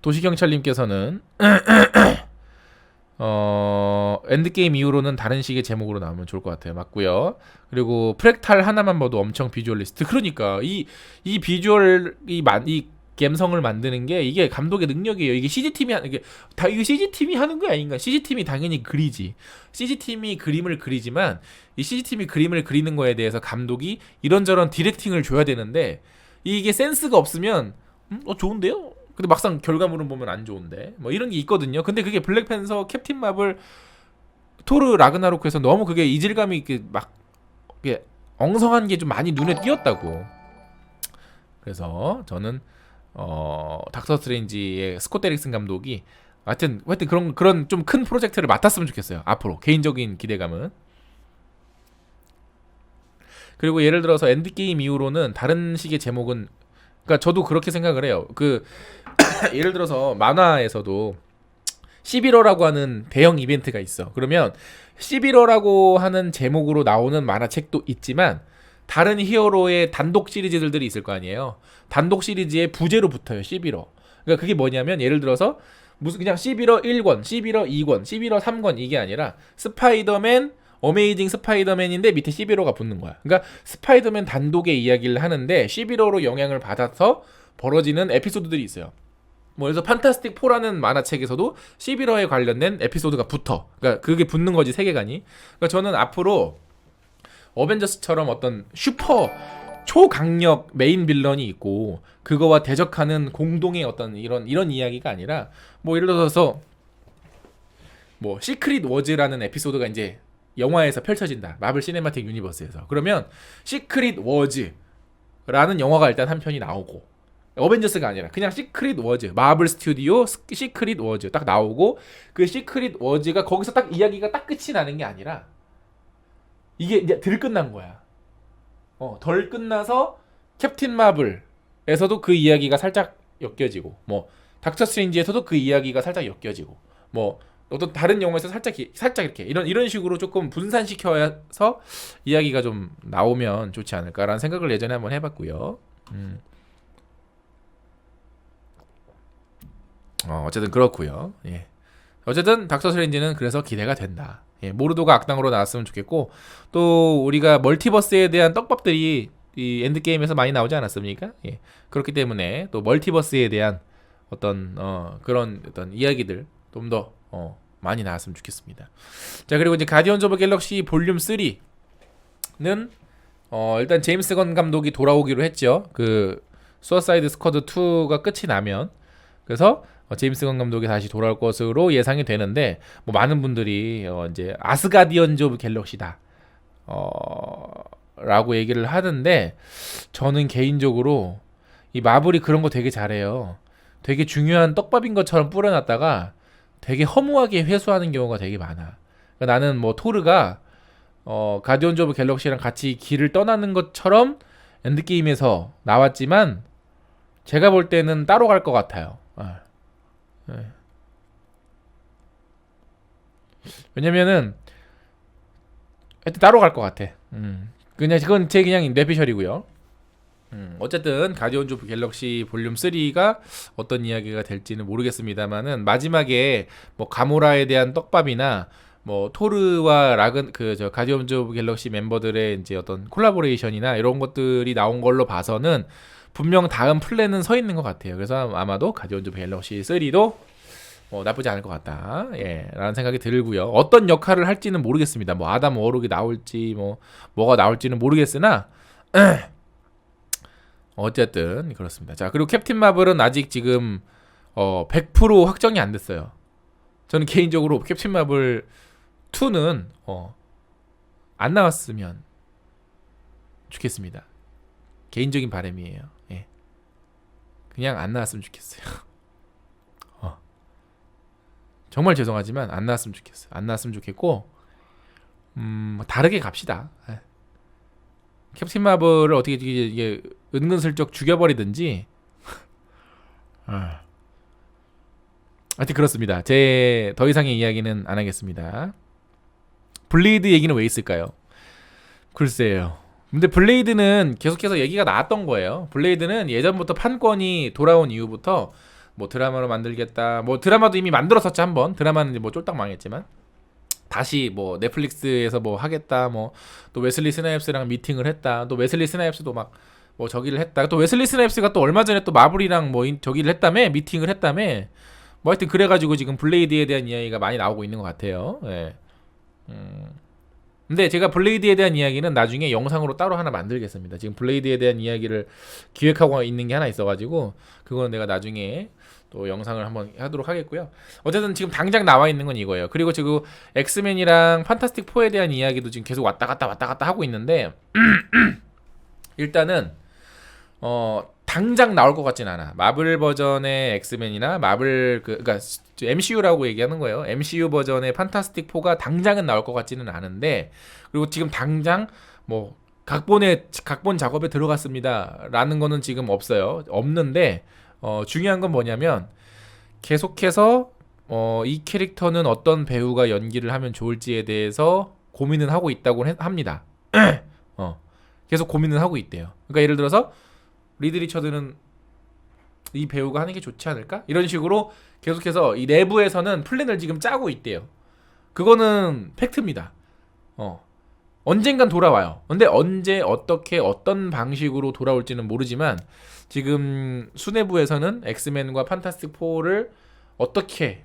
도시경찰님께서는 엔드게임 이후로는 다른 식의 제목으로 나오면 좋을 것 같아요. 맞고요. 그리고 프랙탈 하나만 봐도 엄청 비주얼리스트. 그러니까 이 비주얼이 감성을 만드는 게 이게 감독의 능력이에요. 이게 CG팀이 하는 이게 다 이게 CG팀이 하는 거 아닌가? CG팀이 당연히 그리지. CG팀이 그림을 그리지만 이 CG팀이 그림을 그리는 거에 대해서 감독이 이런저런 디렉팅을 줘야 되는데 이게 센스가 없으면 좋은데요? 근데 막상 결과물은 보면 안 좋은데 뭐 이런 게 있거든요. 근데 그게 블랙팬서, 캡틴 마블, 토르 라그나로크에서 너무 그게 이질감이 이렇게 막 이게 엉성한 게 좀 많이 눈에 띄었다고. 그래서 저는 닥터 스트레인지의 스콧 데릭슨 감독이 하여튼 그런 좀 큰 프로젝트를 맡았으면 좋겠어요. 앞으로 개인적인 기대감은. 그리고 예를 들어서 엔드게임 이후로는 다른 식의 제목은 그러니까 저도 그렇게 생각을 해요. 그 예를 들어서 만화에서도 11호라고 하는 대형 이벤트가 있어. 그러면 11호라고 하는 제목으로 나오는 만화책도 있지만 다른 히어로의 단독 시리즈들이 있을 거 아니에요. 단독 시리즈의 부제로 붙어요. 11호. 그러니까 그게 뭐냐면 예를 들어서 무슨 그냥 11호 1권, 11호 2권, 11호 3권 이게 아니라 스파이더맨 어메이징 스파이더맨인데 밑에 11호가 붙는 거야. 그러니까 스파이더맨 단독의 이야기를 하는데 11호로 영향을 받아서 벌어지는 에피소드들이 있어요. 뭐 그래서 판타스틱 4라는 만화책에서도 11호에 관련된 에피소드가 붙어. 그러니까 그게 붙는 거지 세계관이. 그러니까 저는 앞으로 어벤져스처럼 어떤 슈퍼 초강력 메인 빌런이 있고 그거와 대적하는 공동의 어떤 이런 이야기가 아니라 뭐 예를 들어서 뭐 시크릿 워즈라는 에피소드가 이제 영화에서 펼쳐진다. 마블 시네마틱 유니버스에서. 그러면 시크릿 워즈라는 영화가 일단 한 편이 나오고 어벤져스가 아니라 그냥 시크릿 워즈 마블 스튜디오 시크릿 워즈 딱 나오고 그 시크릿 워즈가 거기서 딱 이야기가 딱 끝이 나는 게 아니라 이게 이제 덜 끝난 거야. 덜 끝나서 캡틴 마블에서도 그 이야기가 살짝 엮여지고 뭐 닥터 스트레인지에서도 그 이야기가 살짝 엮여지고 뭐 어떤 다른 영화에서 살짝 이렇게 이런 식으로 조금 분산시켜서 이야기가 좀 나오면 좋지 않을까라는 생각을 예전에 한번 해봤고요. 어쨌든 그렇고요. 예. 어쨌든 닥터 스트레인지는 그래서 기대가 된다. 예, 모르도가 악당으로 나왔으면 좋겠고 또 우리가 멀티버스에 대한 떡밥들이 이 엔드게임에서 많이 나오지 않았습니까? 예. 그렇기 때문에 또 멀티버스에 대한 어떤 그런 어떤 이야기들 좀 더 많이 나왔으면 좋겠습니다. 자 그리고 이제 가디언즈 오브 갤럭시 볼륨 3는 일단 제임스 건 감독이 돌아오기로 했죠. 그 수어사이드 스쿼드 2가 끝이 나면 그래서 제임스 건 감독이 다시 돌아올 것으로 예상이 되는데 뭐 많은 분들이 이제 아스가디언즈 오브 갤럭시다 라고 얘기를 하는데 저는 개인적으로 이 마블이 그런 거 되게 잘해요. 되게 중요한 떡밥인 것처럼 뿌려놨다가 되게 허무하게 회수하는 경우가 되게 많아. 그러니까 나는 뭐 토르가 가디언즈 오브 갤럭시랑 같이 길을 떠나는 것처럼 엔드게임에서 나왔지만 제가 볼 때는 따로 갈 것 같아요. 네. 왜냐면은 하여튼 따로 갈 것 같아. 그냥 그건 제 그냥 내피셜이고요. 어쨌든 가디언즈 오브 갤럭시 볼륨 3가 어떤 이야기가 될지는 모르겠습니다만은 마지막에 뭐 가모라에 대한 떡밥이나 뭐 토르와 가디언즈 오브 갤럭시 멤버들의 이제 어떤 콜라보레이션이나 이런 것들이 나온 걸로 봐서는 분명 다음 플랜은 서 있는 것 같아요. 그래서 아마도 가디언즈 오브 갤럭시 3도 나쁘지 않을 것 같다. 예, 라는 생각이 들고요. 어떤 역할을 할지는 모르겠습니다. 뭐 아담 워록이 나올지 뭐가 나올지는 모르겠으나 어쨌든 그렇습니다. 자 그리고 캡틴 마블은 아직 지금 100% 확정이 안 됐어요. 저는 개인적으로 캡틴 마블 2는 안 나왔으면 좋겠습니다. 개인적인 바람이에요. 예. 그냥 안 나왔으면 좋겠어요. 정말 죄송하지만 안 나왔으면 좋겠어요. 안 나왔으면 좋겠고 다르게 갑시다. 예. 캡틴 마블을 어떻게 이게 은근슬쩍 죽여버리든지 하여튼 그렇습니다. 제 더 이상의 이야기는 안 하겠습니다. 블레이드 얘기는 왜 있을까요? 글쎄요. 근데 블레이드는 계속해서 얘기가 나왔던 거예요. 블레이드는 예전부터 판권이 돌아온 이후부터 뭐 드라마로 만들겠다. 뭐 드라마도 이미 만들었었죠 한번. 드라마는 이제 뭐 쫄딱 망했지만 다시 뭐 넷플릭스에서 뭐 하겠다. 뭐 또 웨슬리 스나이프스랑 미팅을 했다. 또 웨슬리 스나이프스도 막 뭐 저기를 했다. 또 웨슬리 스나이프스가 또 얼마 전에 또 마블이랑 뭐 저기를 했다며, 미팅을 했다며. 뭐 하여튼 그래가지고 지금 블레이드에 대한 이야기가 많이 나오고 있는 것 같아요. 예. 근데 제가 블레이드에 대한 이야기는 나중에 영상으로 따로 하나 만들겠습니다. 지금 블레이드에 대한 이야기를 기획하고 있는 게 하나 있어가지고 그거는 내가 나중에 또 영상을 한번 하도록 하겠고요. 어쨌든 지금 당장 나와 있는 건 이거예요. 그리고 지금 엑스맨이랑 판타스틱 4에 대한 이야기도 지금 계속 왔다 갔다 하고 있는데 일단은 당장 나올 것 같진 않아. 마블 버전의 엑스맨이나 마블 그러니까 MCU라고 얘기하는 거예요. MCU 버전의 판타스틱 4가 당장은 나올 것 같지는 않은데, 그리고 지금 당장 뭐 각본 작업에 들어갔습니다라는 거는 지금 없는데 중요한 건 뭐냐면 계속해서 이 캐릭터는 어떤 배우가 연기를 하면 좋을지에 대해서 고민을 하고 있다고 합니다. 계속 고민을 하고 있대요. 그러니까 예를 들어서 리드 리처드는 이 배우가 하는 게 좋지 않을까? 이런 식으로 계속해서 이 내부에서는 플랜을 지금 짜고 있대요. 그거는 팩트입니다. 언젠간 돌아와요. 근데 언제 어떻게 어떤 방식으로 돌아올지는 모르지만 지금 수뇌부에서는 엑스맨과 판타스틱 4를 어떻게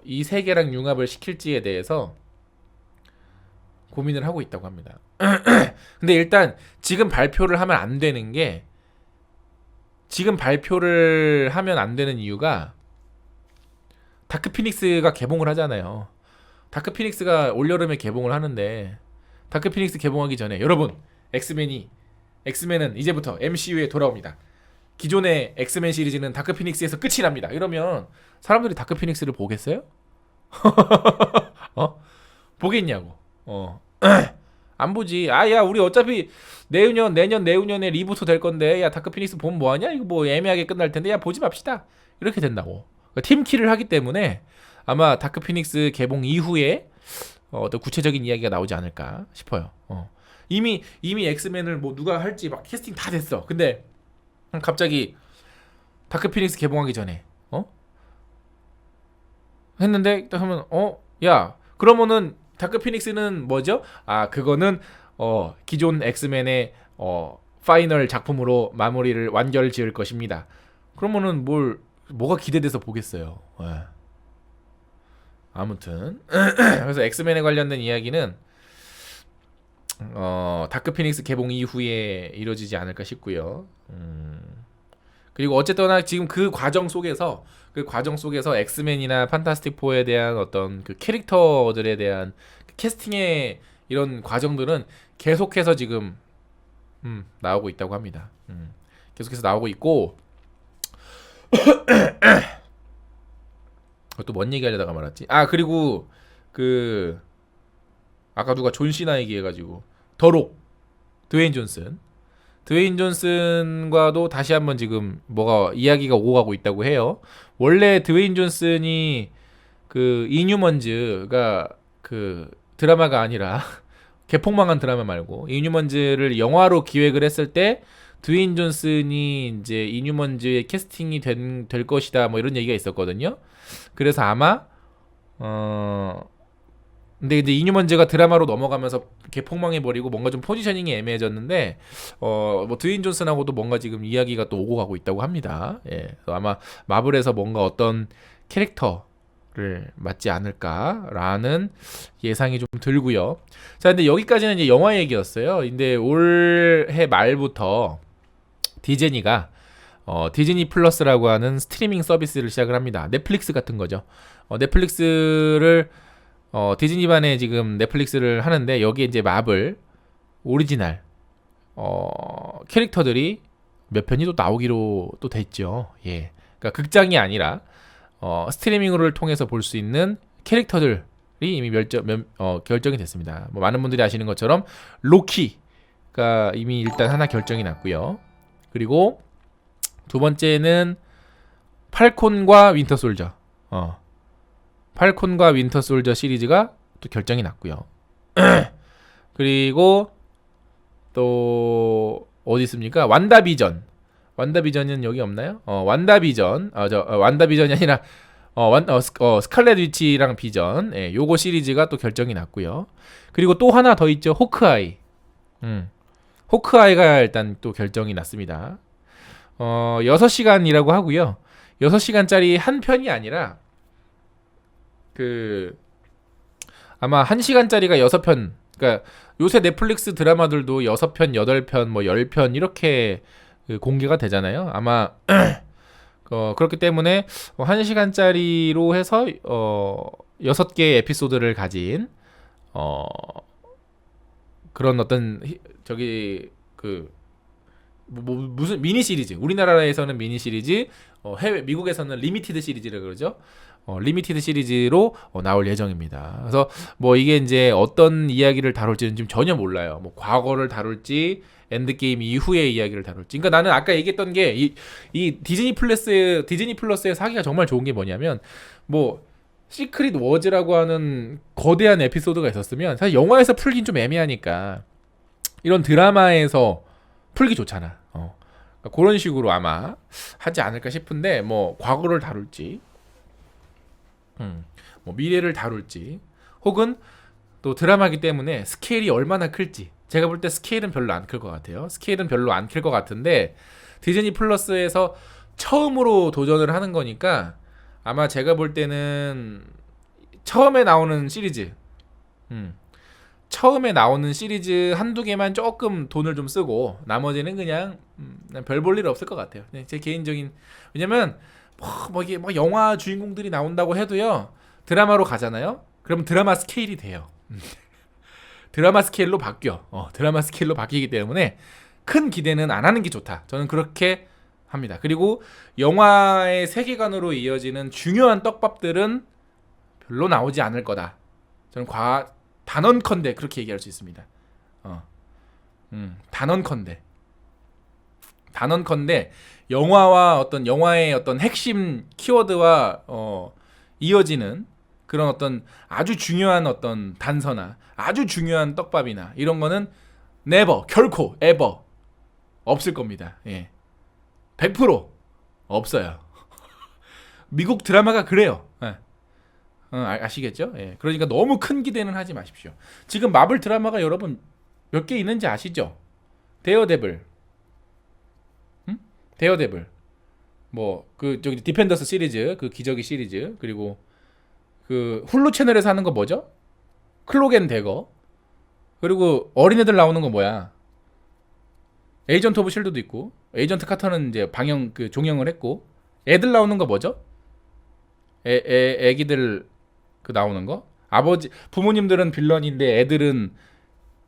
이 세 개랑 융합을 시킬지에 대해서 고민을 하고 있다고 합니다. 근데 일단 지금 발표를 하면 안 되는 게, 지금 발표를 하면 안 되는 이유가 다크 피닉스가 개봉을 하잖아요. 다크 피닉스가 올여름에 개봉을 하는데 다크 피닉스 개봉하기 전에 여러분 엑스맨은 이제부터 MCU에 돌아옵니다. 기존의 엑스맨 시리즈는 다크 피닉스에서 끝이 납니다. 이러면 사람들이 다크 피닉스를 보겠어요? 보겠냐고. 안 보지. 야 우리 어차피 내년 내후년에 리부트 될 건데 야 다크 피닉스 보면 뭐하냐? 이거 뭐 애매하게 끝날 텐데 야 보지 맙시다. 이렇게 된다고. 그러니까 팀킬을 하기 때문에 아마 다크 피닉스 개봉 이후에 어떤 구체적인 이야기가 나오지 않을까 싶어요. 이미 엑스맨을 뭐 누가 할지 막 캐스팅 다 됐어. 근데 갑자기 다크 피닉스 개봉하기 전에 했는데 딱 하면 야 그러면은 다크 피닉스는 뭐죠? 그거는 기존 엑스맨의 파이널 작품으로 마무리를 완결 지을 것입니다. 그러면은 뭐가 기대돼서 보겠어요. 아무튼 그래서 엑스맨에 관련된 이야기는 다크 피닉스 개봉 이후에 이루어지지 않을까 싶고요. 그리고 어쨌거나 지금 그 과정 속에서 엑스맨이나 판타스틱 4에 대한 어떤 그 캐릭터들에 대한 캐스팅의 이런 과정들은 계속해서 지금 나오고 있다고 합니다. 계속해서 나오고 있고 또 뭔 얘기하려다가 말았지? 그리고 아까 누가 존 시나 얘기해가지고 더록 드웨인 존슨과도 다시 한번 지금 뭐가 이야기가 오고 가고 있다고 해요. 원래 드웨인 존슨이 그 이뉴먼즈가 그 드라마가 아니라 개폭망한 드라마 말고 이뉴먼즈를 영화로 기획을 했을 때 드웨인 존슨이 이제 이뉴먼즈의 캐스팅이 될 것이다 뭐 이런 얘기가 있었거든요. 그래서 아마 근데 이제 이뉴먼즈가 드라마로 넘어가면서 개폭망해버리고 뭔가 좀 포지셔닝이 애매해졌는데 뭐 드웨인 존슨하고도 뭔가 지금 이야기가 또 오고 가고 있다고 합니다. 그래서 아마 마블에서 뭔가 어떤 캐릭터를 맡지 않을까라는 예상이 좀 들고요. 자, 근데 여기까지는 이제 영화 얘기였어요. 근데 올해 말부터 디즈니가 디즈니 플러스라고 하는 스트리밍 서비스를 시작을 합니다. 넷플릭스 같은 거죠. 넷플릭스를 디즈니반에 지금 넷플릭스를 하는데 여기에 이제 마블 오리지널 캐릭터들이 몇 편이 또 나오기로 또 됐죠. 그러니까 극장이 아니라 스트리밍을 통해서 볼 수 있는 캐릭터들이 이미 결정이 됐습니다. 뭐 많은 분들이 아시는 것처럼 로키가 이미 일단 하나 결정이 났고요. 그리고 두 번째는 팔콘과 윈터 솔저. 팔콘과 윈터 솔저 시리즈가 또 결정이 났고요. 그리고 또 어디 있습니까? 완다비전은 여기 없나요? 완다비전이 아니라 스칼렛 위치랑 비전. 요거 시리즈가 또 결정이 났고요. 그리고 또 하나 더 있죠. 호크아이. 호크아이가 일단 또 결정이 났습니다. 6시간이라고 하고요. 6시간짜리 한 편이 아니라 그 아마 1시간짜리가 6편. 그러니까 요새 넷플릭스 드라마들도 6편, 8편, 뭐 10편 이렇게 그 공개가 되잖아요. 아마 그렇기 때문에 1시간짜리로 해서 6개의 에피소드를 가진 그런 어떤 저기 그 무슨 미니 시리즈, 우리나라에서는 미니 시리즈, 해외 미국에서는 리미티드 시리즈라고 그러죠. 리미티드 시리즈로 나올 예정입니다. 그래서 뭐 이게 이제 어떤 이야기를 다룰지는 지금 전혀 몰라요. 뭐 과거를 다룰지 엔드게임 이후의 이야기를 다룰지. 그러니까 나는 아까 얘기했던 게 이 디즈니 플러스에서 하기가 정말 좋은 게 뭐냐면 뭐 시크릿 워즈라고 하는 거대한 에피소드가 있었으면 사실 영화에서 풀긴 좀 애매하니까 이런 드라마에서 풀기 좋잖아. 그러니까 그런 식으로 아마 하지 않을까 싶은데 뭐 과거를 다룰지, 뭐 미래를 다룰지, 혹은 또 드라마기 때문에 스케일이 얼마나 클지. 제가 볼 때 스케일은 별로 안 클 것 같아요. 스케일은 별로 안 클 것 같은데 디즈니 플러스에서 처음으로 도전을 하는 거니까 아마 제가 볼 때는 처음에 나오는 시리즈, 처음에 나오는 시리즈 한두 개만 조금 돈을 좀 쓰고 나머지는 그냥 별 볼 일 없을 것 같아요. 제 개인적인. 왜냐면 뭐 이게 뭐 영화 주인공들이 나온다고 해도요, 드라마로 가잖아요. 그럼 드라마 스케일이 돼요. 드라마 스케일로 바뀌어. 드라마 스케일로 바뀌기 때문에 큰 기대는 안 하는 게 좋다. 저는 그렇게 합니다. 그리고 영화의 세계관으로 이어지는 중요한 떡밥들은 별로 나오지 않을 거다. 저는 단언컨대 그렇게 얘기할 수 있습니다. 단언컨대 영화와 어떤 영화의 어떤 핵심 키워드와 이어지는 그런 어떤 아주 중요한 어떤 단서나 아주 중요한 떡밥이나 이런 거는 never, 결코, ever 없을 겁니다. 예. 100% 없어요. 미국 드라마가 그래요. 예. 아시겠죠? 예. 그러니까 너무 큰 기대는 하지 마십시오. 지금 마블 드라마가 여러분 몇 개 있는지 아시죠? 데어데블, 데어데블, 뭐 그 저기 디펜더스 시리즈, 그 기저귀 시리즈, 그리고 그 훌루 채널에서 하는 거 뭐죠? 클로겐 대거. 그리고 어린애들 나오는 거 뭐야? 에이전트 오브 실드도 있고, 에이전트 카터는 이제 종영을 했고, 애들 나오는 거 뭐죠? 애기들 그 나오는 거? 부모님들은 빌런인데 애들은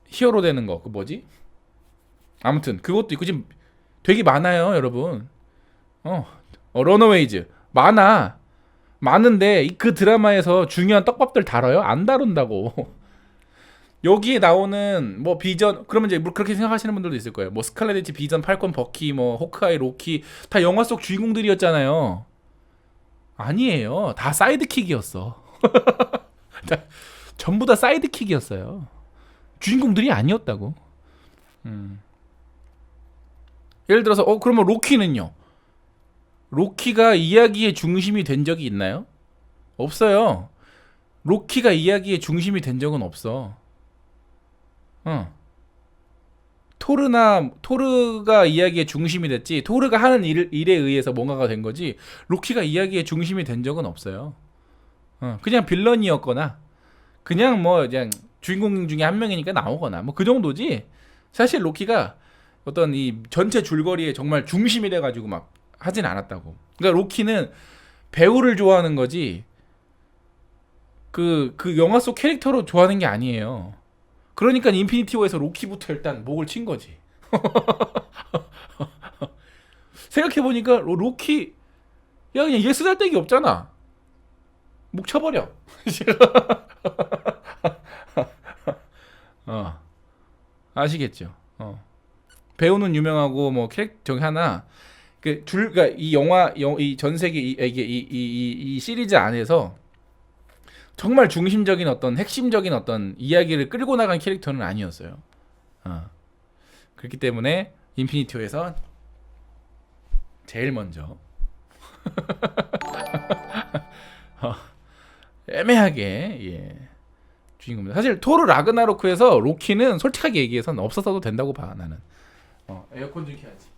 히어로 되는 거. 그 뭐지? 아무튼 그것도 있고 지금 되게 많아요, 여러분. 러너웨이즈 많은데 그 드라마에서 중요한 떡밥들 다뤄요? 안 다룬다고. 여기에 나오는 뭐 비전, 그러면 이제 뭐 그렇게 생각하시는 분들도 있을 거예요. 뭐 스칼렛 위치, 비전, 팔콘, 버키, 뭐 호크아이, 로키 다 영화 속 주인공들이었잖아요. 아니에요. 다 사이드킥이었어. 전부 다 사이드킥이었어요. 주인공들이 아니었다고. 예를 들어서 그러면 로키는요? 로키가 이야기의 중심이 된 적이 있나요? 없어요. 로키가 이야기의 중심이 된 적은 없어. 토르가 이야기의 중심이 됐지, 토르가 하는 일에 의해서 뭔가가 된 거지, 로키가 이야기의 중심이 된 적은 없어요. 그냥 빌런이었거나 그냥 뭐 그냥 주인공 중에 한 명이니까 나오거나 뭐 그 정도지. 사실 로키가 어떤 이 전체 줄거리에 정말 중심이 돼가지고 막 하진 않았다고. 그러니까 로키는 배우를 좋아하는 거지 그 영화 속 캐릭터로 좋아하는 게 아니에요. 그러니까 인피니티 워에서 로키부터 일단 목을 친 거지. 생각해보니까 로키, 야 그냥 얘 쓰잘데기 없잖아. 목 쳐버려. 아시겠죠? 배우는 유명하고 뭐 저기 하나 그러니까 이 전 세계 이 시리즈 안에서 정말 중심적인 어떤 핵심적인 어떤 이야기를 끌고 나간 캐릭터는 아니었어요. 그렇기 때문에 인피니티 워에서 제일 먼저 애매하게 주인공입니다. 사실 토르 라그나로크에서 로키는 솔직하게 얘기해서는 없었어도 된다고 봐 나는. 에어컨 좀 켜야지.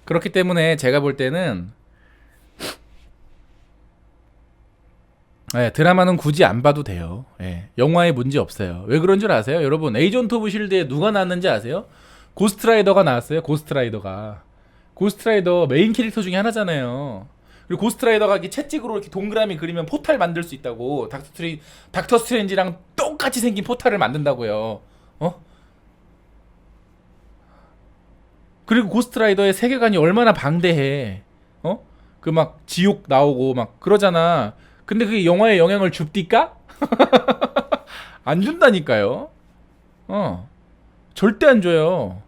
그렇기 때문에 제가 볼 때는 드라마는 굳이 안 봐도 돼요. 영화에 문제 없어요. 왜 그런 줄 아세요? 여러분 에이전트 오브 실드에 누가 나왔는지 아세요? 고스트라이더가 나왔어요. 고스트라이더 메인 캐릭터 중에 하나잖아요. 그리고 고스트라이더가 이렇게 채찍으로 이렇게 동그라미 그리면 포탈 만들 수 있다고. 닥터 스트레인지랑 똑같이 생긴 포탈을 만든다고요. 그리고 고스트라이더의 세계관이 얼마나 방대해. 그 막 지옥 나오고 막 그러잖아. 근데 그게 영화에 영향을 줍디까? 안 준다니까요. 절대 안 줘요.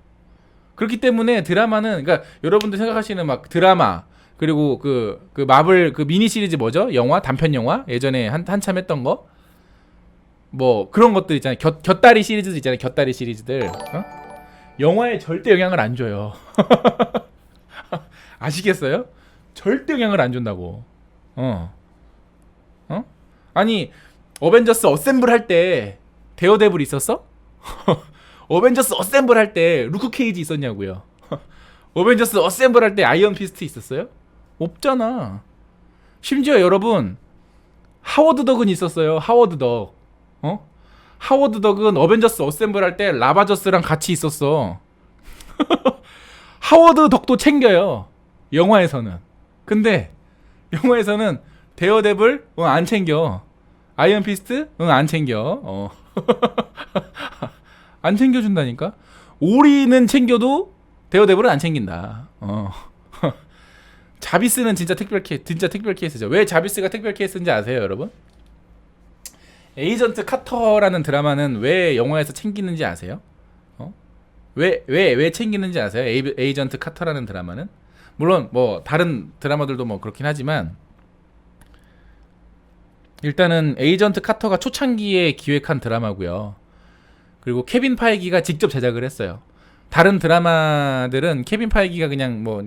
그렇기 때문에 드라마는, 그러니까 여러분들 생각하시는 막 드라마, 그리고 그 마블 그 미니 시리즈 뭐죠? 영화, 단편 영화 예전에 한참 했던 거, 뭐 그런 것들 있잖아요. 곁다리 시리즈 있잖아요. 곁다리 시리즈들. 영화에 절대 영향을 안 줘요. 아시겠어요? 절대 영향을 안 준다고. 아니 어벤져스 어셈블 할 때 데어데블 있었어? 어벤져스 어셈블 할 때 루크 케이지 있었냐고요. 어벤져스 어셈블 할 때 아이언 피스트 있었어요? 없잖아. 심지어 여러분 하워드 덕은 있었어요. 하워드 덕. 하워드 덕은 어벤져스 어셈블 할 때 라바저스랑 같이 있었어. 하워드 덕도 챙겨요. 영화에서는. 근데 영화에서는 데어데블 안 챙겨. 아이언 피스트 안 챙겨. 안 챙겨준다니까. 오리는 챙겨도 데어데블은 안 챙긴다. 자비스는 진짜 특별 케이스죠. 왜 자비스가 특별 케이스인지 아세요, 여러분? 에이전트 카터라는 드라마는 왜 영화에서 챙기는지 아세요? 왜 챙기는지 아세요? 에이전트 카터라는 드라마는? 물론 뭐 다른 드라마들도 뭐 그렇긴 하지만, 일단은 에이전트 카터가 초창기에 기획한 드라마고요. 그리고 케빈 파이기가 직접 제작을 했어요. 다른 드라마들은 케빈 파이기가 그냥 뭐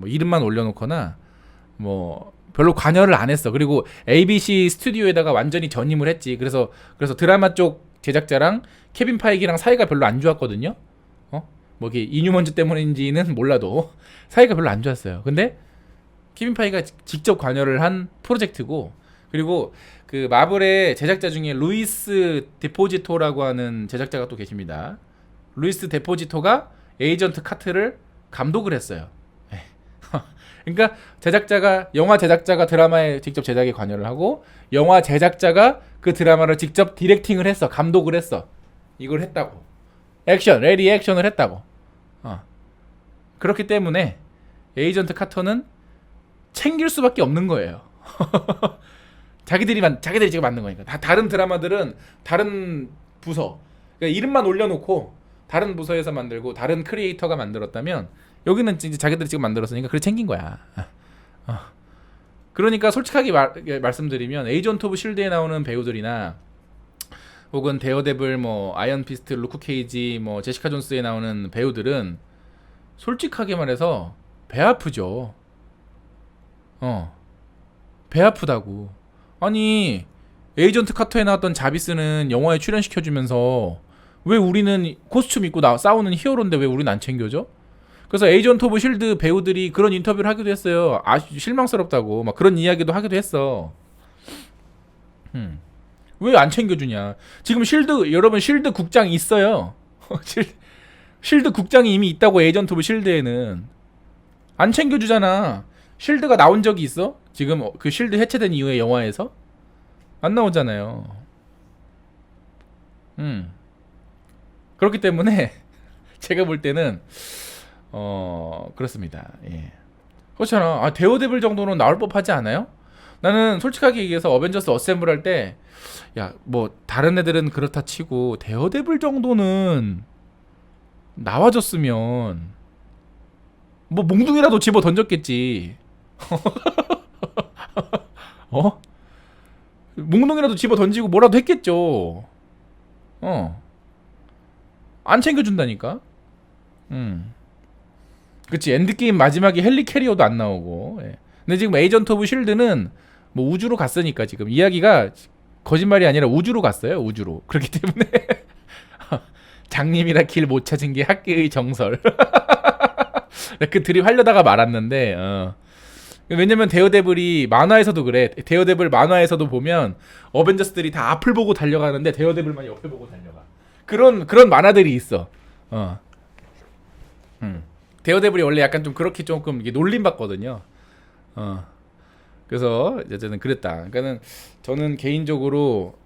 이름만 올려놓거나 뭐 별로 관여를 안 했어. 그리고 ABC 스튜디오에다가 완전히 전임을 했지. 그래서 드라마 쪽 제작자랑 케빈 파이기랑 사이가 별로 안 좋았거든요. 뭐 이게 이뉴먼즈 때문인지는 몰라도 사이가 별로 안 좋았어요. 근데 케빈 파이기가 직접 관여를 한 프로젝트고, 그리고 그 마블의 제작자 중에 루이스 데포지토라고 하는 제작자가 또 계십니다. 루이스 데포지토가 에이전트 카트를 감독을 했어요. 그러니까 영화 제작자가 드라마에 직접 제작에 관여를 하고, 영화 제작자가 그 드라마를 직접 디렉팅을 했어. 감독을 했어. 이걸 했다고. 레디 액션을 했다고. 그렇기 때문에 에이전트 카터는 챙길 수밖에 없는 거예요. 자기들이 지금 만든 거니까. 다른 드라마들은 다른 부서, 그러니까 이름만 올려놓고 다른 부서에서 만들고 다른 크리에이터가 만들었다면, 여기는 이제 자기들이 지금 만들었으니까 그래 챙긴 거야. 그러니까 솔직하게 말씀드리면 에이전트 오브 실드에 나오는 배우들이나 혹은 데어데블, 뭐 아이언 피스트, 루크 케이지, 뭐 제시카 존스에 나오는 배우들은 솔직하게 말해서 배 아프죠. 배 아프다고. 아니 에이전트 카터에 나왔던 자비스는 영화에 출연시켜주면서 왜 우리는 코스튬 입고 싸우는 히어로인데 왜 우리는 안 챙겨줘? 그래서 에이전트 오브 실드 배우들이 그런 인터뷰를 하기도 했어요. 실망스럽다고 막 그런 이야기도 하기도 했어. 왜 안 챙겨주냐? 지금 여러분 실드 국장 있어요. 실드 국장이 이미 있다고. 에이전트 오브 실드에는 안 챙겨주잖아. 실드가 나온 적이 있어? 지금 그 실드 해체된 이후에 영화에서 안 나오잖아요. 그렇기 때문에 제가 볼 때는 그렇습니다. 예. 그렇잖아. 데어데블 정도는 나올 법하지 않아요? 나는 솔직하게 얘기해서 어벤져스 어셈블 할 때, 야, 뭐 다른 애들은 그렇다 치고 데어데블 정도는 나와줬으면 뭐 몽둥이라도 집어 던졌겠지. 몽둥이라도 집어 던지고 뭐라도 했겠죠. 안 챙겨준다니까. 그치. 엔드게임 마지막에 헬리 캐리어도 안 나오고. 예. 근데 지금 에이전트 오브 쉴드는 뭐 우주로 갔으니까 지금 이야기가 거짓말이 아니라 우주로 갔어요. 우주로. 그렇기 때문에 장님이라 길 못 찾은 게 학계의 정설. 그 드립 하려다가 말았는데 왜냐면 데어데블이 만화에서도 그래. 데어데블 만화에서도 보면 어벤져스들이 다 앞을 보고 달려가는데 데어데블만 옆에 보고 달려가. 그런 만화들이 있어. 데어데블이 원래 약간 좀 그렇게 조금 이게 놀림받거든요. 그래서 어쨌든 그랬다. 그러니까는 저는 개인적으로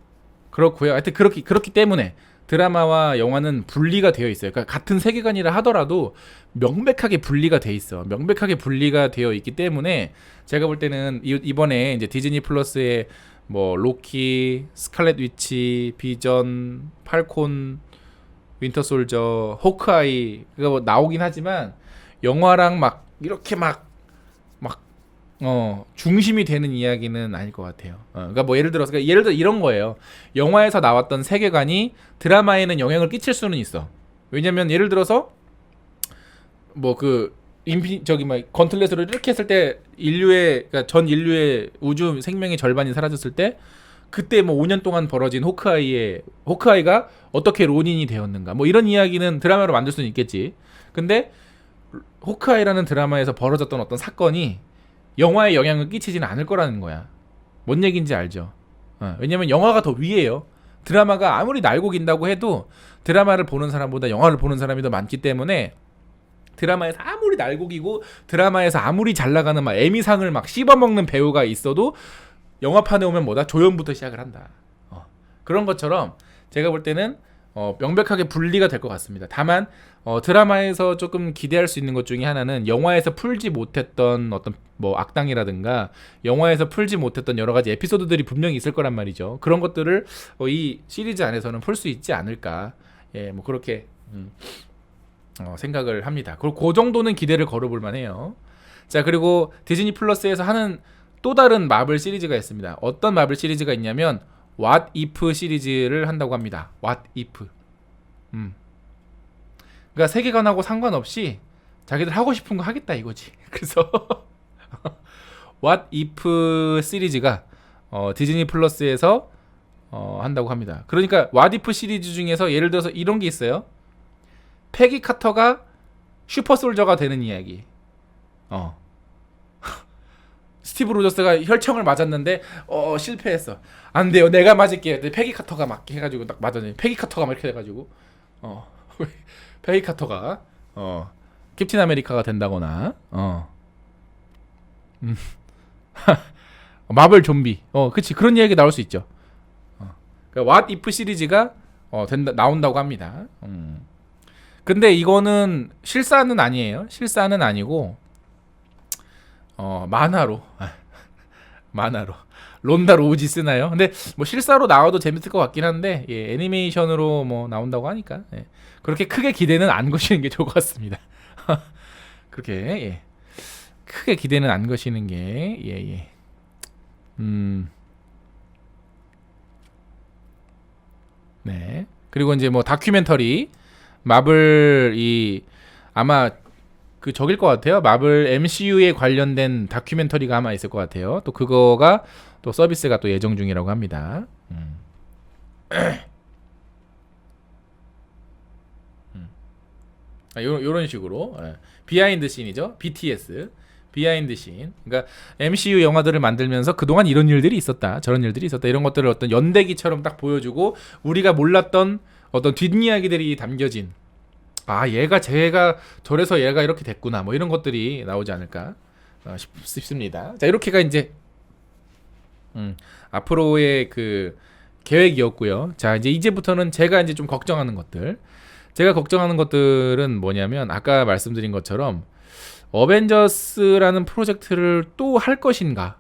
그렇고요. 하여튼 그렇기 때문에 드라마와 영화는 분리가 되어 있어요. 그러니까 같은 세계관이라 하더라도 명백하게 분리가 돼 있어. 명백하게 분리가 되어 있기 때문에 제가 볼 때는 이번에 이제 디즈니 플러스에 뭐 로키, 스칼렛 위치, 비전, 팔콘, 윈터 솔저, 호크아이 그거 뭐 나오긴 하지만 영화랑 막 이렇게 막 중심이 되는 이야기는 아닐 것 같아요. 그러니까 뭐 예를 들어 이런 거예요. 영화에서 나왔던 세계관이 드라마에는 영향을 끼칠 수는 있어. 왜냐면 예를 들어서 뭐 그 저기 막 건틀렛으로 이렇게 했을 때 그러니까 전 인류의 우주 생명의 절반이 사라졌을 때 그때 뭐 5년 동안 벌어진 호크아이가 어떻게 론인이 되었는가 뭐 이런 이야기는 드라마로 만들 수는 있겠지. 근데 호크아이라는 드라마에서 벌어졌던 어떤 사건이 영화에 영향을 끼치지는 않을 거라는 거야. 뭔 얘기인지 알죠? 왜냐면 영화가 더 위에요. 드라마가 아무리 날고 긴다고 해도 드라마를 보는 사람보다 영화를 보는 사람이 더 많기 때문에 드라마에서 아무리 날고 기고 드라마에서 아무리 잘 나가는 막 에미상을 막 씹어먹는 배우가 있어도 영화판에 오면 뭐다? 조연부터 시작을 한다. 그런 것처럼 제가 볼 때는 명백하게 분리가 될 것 같습니다. 다만 드라마에서 조금 기대할 수 있는 것 중에 하나는 영화에서 풀지 못했던 어떤 뭐 악당이라든가 영화에서 풀지 못했던 여러 가지 에피소드들이 분명히 있을 거란 말이죠. 그런 것들을 이 시리즈 안에서는 풀 수 있지 않을까. 예, 뭐 그렇게 생각을 합니다. 그리고 그 정도는 기대를 걸어볼 만해요. 자, 그리고 디즈니 플러스에서 하는 또 다른 마블 시리즈가 있습니다. 어떤 마블 시리즈가 있냐면 What If 시리즈를 한다고 합니다. What If. 그러니까 세계관하고 상관없이 자기들 하고 싶은 거 하겠다 이거지. 그래서 What If 시리즈가 디즈니 플러스에서 한다고 합니다. 그러니까 What If 시리즈 중에서 예를 들어서 이런 게 있어요. 패기 카터가 슈퍼 솔저가 되는 이야기. 스티브 로저스가 혈청을 맞았는데 실패했어. 안 돼요. 내가 맞을게요. 패기 카터가 막 해가지고 딱 맞았네. 패기 카터가 막 이렇게 돼가지고 패기 카터가 캡틴 아메리카가 된다거나 마블 좀비. 그치 그런 이야기 나올 수 있죠. 그러니까 What If 시리즈가 나온다고 합니다. 근데 이거는 실사는 아니에요. 실사는 아니고 만화로 론다 로우지 쓰나요? 근데 뭐 실사로 나와도 재밌을 것 같긴 한데 애니메이션으로 뭐 나온다고 하니까 그렇게 크게 기대는 안 거시는 게 좋을 것 같습니다. 그렇게 크게 기대는 안 거시는 게 네. 그리고 이제 뭐 다큐멘터리 마블 아마 그 적일 것 같아요. 마블 MCU에 관련된 다큐멘터리가 아마 있을 것 같아요. 또 그거가 또 서비스가 또 예정 중이라고 합니다. 요런 식으로 비하인드 씬이죠. BTS 비하인드 씬. 그러니까 MCU 영화들을 만들면서 그동안 이런 일들이 있었다. 저런 일들이 있었다. 이런 것들을 어떤 연대기처럼 딱 보여주고 우리가 몰랐던 어떤 뒷이야기들이 담겨진 얘가 저래서 얘가 이렇게 됐구나 뭐 이런 것들이 나오지 않을까 싶습니다. 자, 이렇게가 이제 앞으로의 그 계획이었고요. 자, 이제부터는 제가 이제 좀 걱정하는 것들은 뭐냐면 아까 말씀드린 것처럼 어벤져스라는 프로젝트를 또 할 것인가?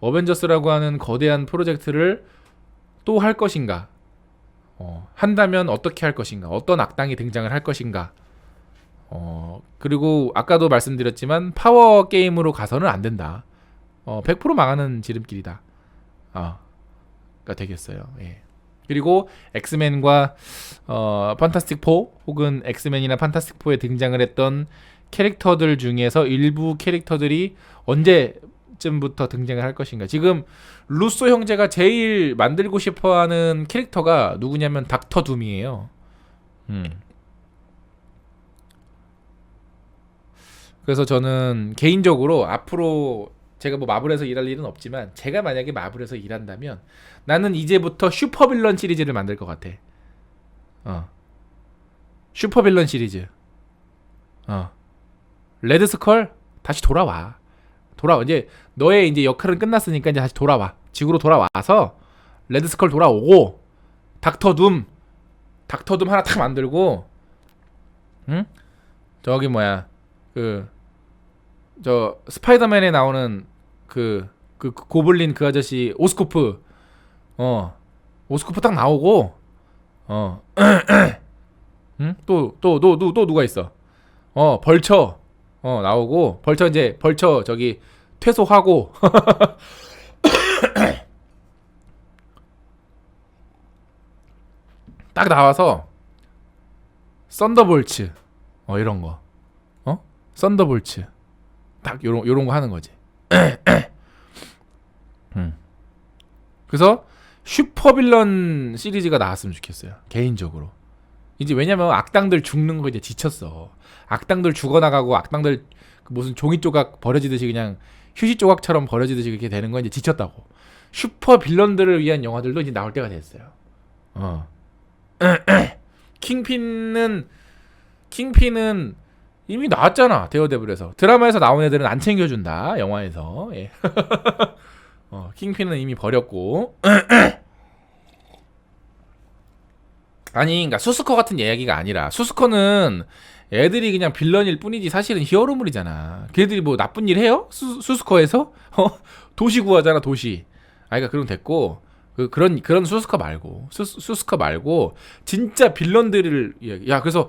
어벤져스라고 하는 거대한 프로젝트를 또 할 것인가? 한다면 어떻게 할 것인가? 어떤 악당이 등장을 할 것인가? 그리고 아까도 말씀드렸지만 파워 게임으로 가서는 안 된다. 100% 망하는 지름길이다. 가 되겠어요. 예. 그리고 엑스맨과 판타스틱 4 혹은 엑스맨이나 판타스틱 4에 등장을 했던 캐릭터들 중에서 일부 캐릭터들이 언제쯤부터 등장을 할 것인가. 지금 루소 형제가 제일 만들고 싶어하는 캐릭터가 누구냐면 닥터 둠이에요. 그래서 저는 개인적으로 앞으로 제가 뭐 마블에서 일할 일은 없지만 제가 만약에 마블에서 일한다면 나는 이제부터 슈퍼빌런 시리즈를 만들 것 같아. 슈퍼빌런 시리즈. 레드스컬 다시 돌아와. 이제 너의 이제 역할은 끝났으니까 이제 다시 돌아와. 지구로 돌아와서 레드스컬 돌아오고 닥터둠 하나 탁 만들고, 응? 저기 뭐야 저 스파이더맨에 나오는 그 고블린 그 아저씨 오스코프 오스코프 딱 나오고 응? 또 누가 있어? 벌처 나오고 벌처 저기 퇴소하고 딱 나와서 썬더볼츠 이런 거 썬더볼츠 딱 요런 거 하는 거지. 그래서 슈퍼빌런 시리즈가 나왔으면 좋겠어요. 개인적으로. 이제 왜냐면 악당들 죽는 거 이제 지쳤어. 악당들 죽어나가고 악당들 무슨 종이 조각 버려지듯이 그냥 휴지 조각처럼 버려지듯이 그렇게 되는 거 이제 지쳤다고. 슈퍼빌런들을 위한 영화들도 이제 나올 때가 됐어요. 킹핀은 이미 나왔잖아. 데어데블에서. 드라마에서 나온 애들은 안 챙겨준다. 영화에서. 예. 킹핀은 이미 버렸고. 아니, 그러니까 수스커 같은 이야기가 아니라 수스커는 애들이 그냥 빌런일 뿐이지 사실은 히어로물이잖아. 걔들이 뭐 나쁜 일 해요? 수스커에서? 도시 구하잖아, 도시. 그러니까 그럼 됐고. 그런 수스커 말고 수스커 말고 진짜 빌런들을 이야기. 야, 그래서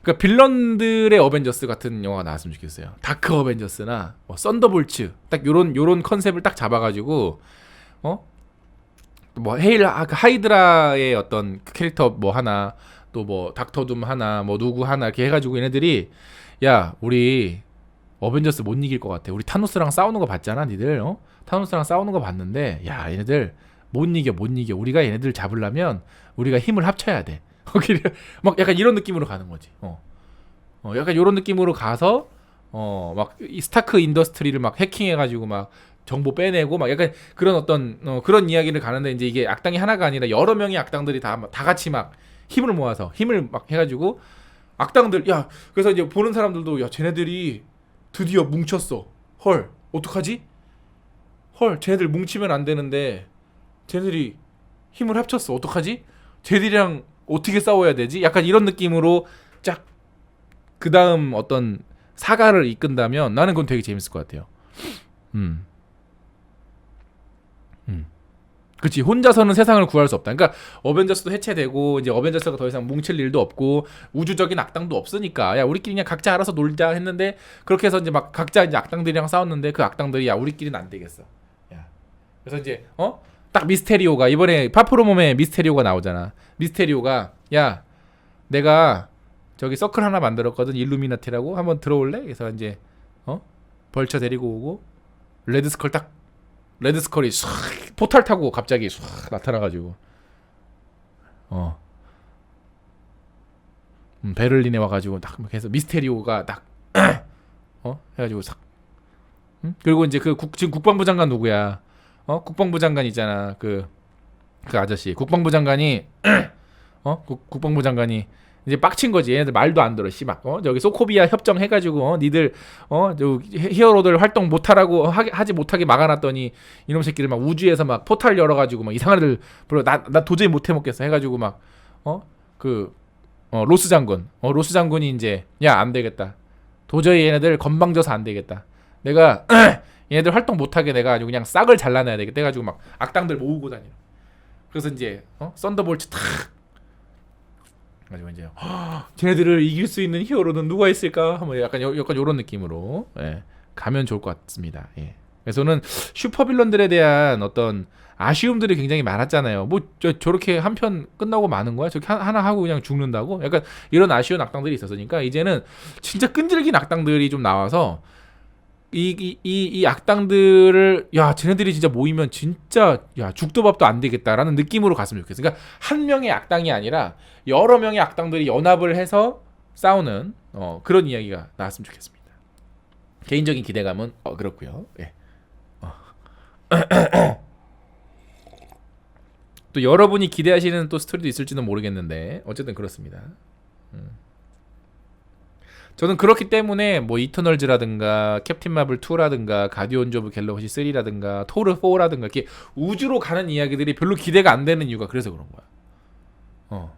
그러니까 빌런들의 어벤져스 같은 영화가 나왔으면 좋겠어요. 다크 어벤져스나 뭐 썬더볼츠 딱 요런 컨셉을 딱 잡아가지고 뭐 하이드라의 어떤 캐릭터 뭐 하나 또 뭐 닥터둠 하나 뭐 누구 하나 이렇게 해가지고 얘네들이 야 우리 어벤져스 못 이길 것 같아. 우리 타노스랑 싸우는 거 봤잖아, 니들. 타노스랑 싸우는 거 봤는데 야 얘네들 못 이겨. 우리가 얘네들 잡으려면 우리가 힘을 합쳐야 돼. 막 약간 이런 느낌으로 가는 거지. 약간 이런 느낌으로 가서 막 이 스타크 인더스트리를 막 해킹해가지고 막 정보 빼내고 막 약간 그런 어떤 그런 이야기를 가는데 이제 이게 악당이 하나가 아니라 여러 명의 악당들이 다 같이 막 힘을 모아서 힘을 막 해가지고 악당들 야 그래서 이제 보는 사람들도 야 쟤네들이 드디어 뭉쳤어. 헐 어떡하지? 헐 쟤네들 뭉치면 안 되는데. 쟤들이 힘을 합쳤어. 어떡하지? 쟤들이랑 어떻게 싸워야 되지? 약간 이런 느낌으로 쫙 그 다음 어떤 사가를 이끈다면 나는 그건 되게 재밌을 것 같아요. 그치. 혼자서는 세상을 구할 수 없다. 그러니까 어벤져스도 해체되고 이제 어벤져스가 더 이상 뭉칠 일도 없고 우주적인 악당도 없으니까 야 우리끼리 그냥 각자 알아서 놀자 했는데 그렇게 해서 이제 막 각자 이제 악당들이랑 싸웠는데 그 악당들이 야 우리끼리는 안 되겠어. 야 그래서 이제 딱 미스테리오가 이번에 파프로몸에 미스테리오가 나오잖아. 미스테리오가 야 내가 저기 서클 하나 만들었거든. 일루미나티라고 한번 들어올래? 그래서 이제 벌처 데리고 오고 레드스컬이 싹 포탈 타고 갑자기 싹 나타나가지고 베를린에 와가지고 딱 해서 미스테리오가 딱 해가지고 싹 그리고 이제 지금 국방부 장관 누구야? 국방부 장관 있잖아. 그 아저씨. 국방부 장관이 국방부 장관이 이제 빡친 거지. 얘네들 말도 안 들어. 씨막 저기 소코비아 협정 해가지고 니들 저 히어로들 활동 못하라고 하지 못하게 막아놨더니 이놈 새끼들 막 우주에서 막 포탈 열어가지고 막 이상한 애들 불러 나 도저히 못 해먹겠어 해가지고 막 로스 장군이 이제 야 안 되겠다. 도저히 얘네들 건방져서 안 되겠다. 내가 얘네들 활동 못하게 내가 아주 그냥 싹을 잘라내야 되겠다 해가지고 막 악당들 모으고 다녀. 그래서 이제 썬더볼츠 탁 가지고 이제 쟤네들을 이길 수 있는 히어로는 누가 있을까? 한번 약간 요런 느낌으로 가면 좋을 것 같습니다. 예. 그래서는 슈퍼빌런들에 대한 어떤 아쉬움들이 굉장히 많았잖아요. 뭐 저렇게 한 편 끝나고 마는 거야? 저렇게 하나 하고 그냥 죽는다고? 약간 이런 아쉬운 악당들이 있었으니까 이제는 진짜 끈질긴 악당들이 좀 나와서 이 악당들을 야 쟤네들이 진짜 모이면 진짜 야 죽도 밥도 안 되겠다라는 느낌으로 갔으면 좋겠어. 그러니까 한 명의 악당이 아니라 여러 명의 악당들이 연합을 해서 싸우는 그런 이야기가 나왔으면 좋겠습니다. 개인적인 기대감은 그렇고요. 예. 또 여러분이 기대하시는 또 스토리도 있을지는 모르겠는데 어쨌든 그렇습니다. 저는 그렇기 때문에 뭐 이터널즈라든가 캡틴 마블 2라든가 가디언즈 오브 갤럭시 3라든가 토르 4라든가 이렇게 우주로 가는 이야기들이 별로 기대가 안 되는 이유가 그래서 그런 거야.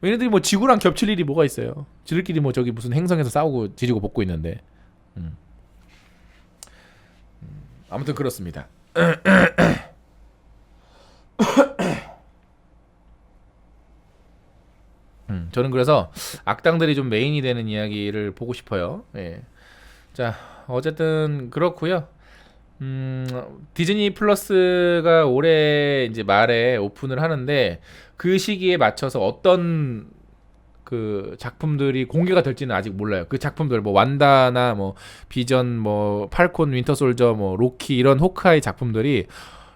얘네들이 뭐 지구랑 겹칠 일이 뭐가 있어요. 지들끼리 뭐 저기 무슨 행성에서 싸우고 지지고 볶고 있는데. 아무튼 그렇습니다. 저는 그래서 악당들이 좀 메인이 되는 이야기를 보고 싶어요. 예. 자, 어쨌든 그렇고요. 디즈니 플러스가 올해 이제 말에 오픈을 하는데 그 시기에 맞춰서 어떤 그 작품들이 공개가 될지는 아직 몰라요. 그 작품들 뭐 완다나 뭐 비전 뭐 팔콘 윈터 솔저 뭐 로키 이런 호크아이 작품들이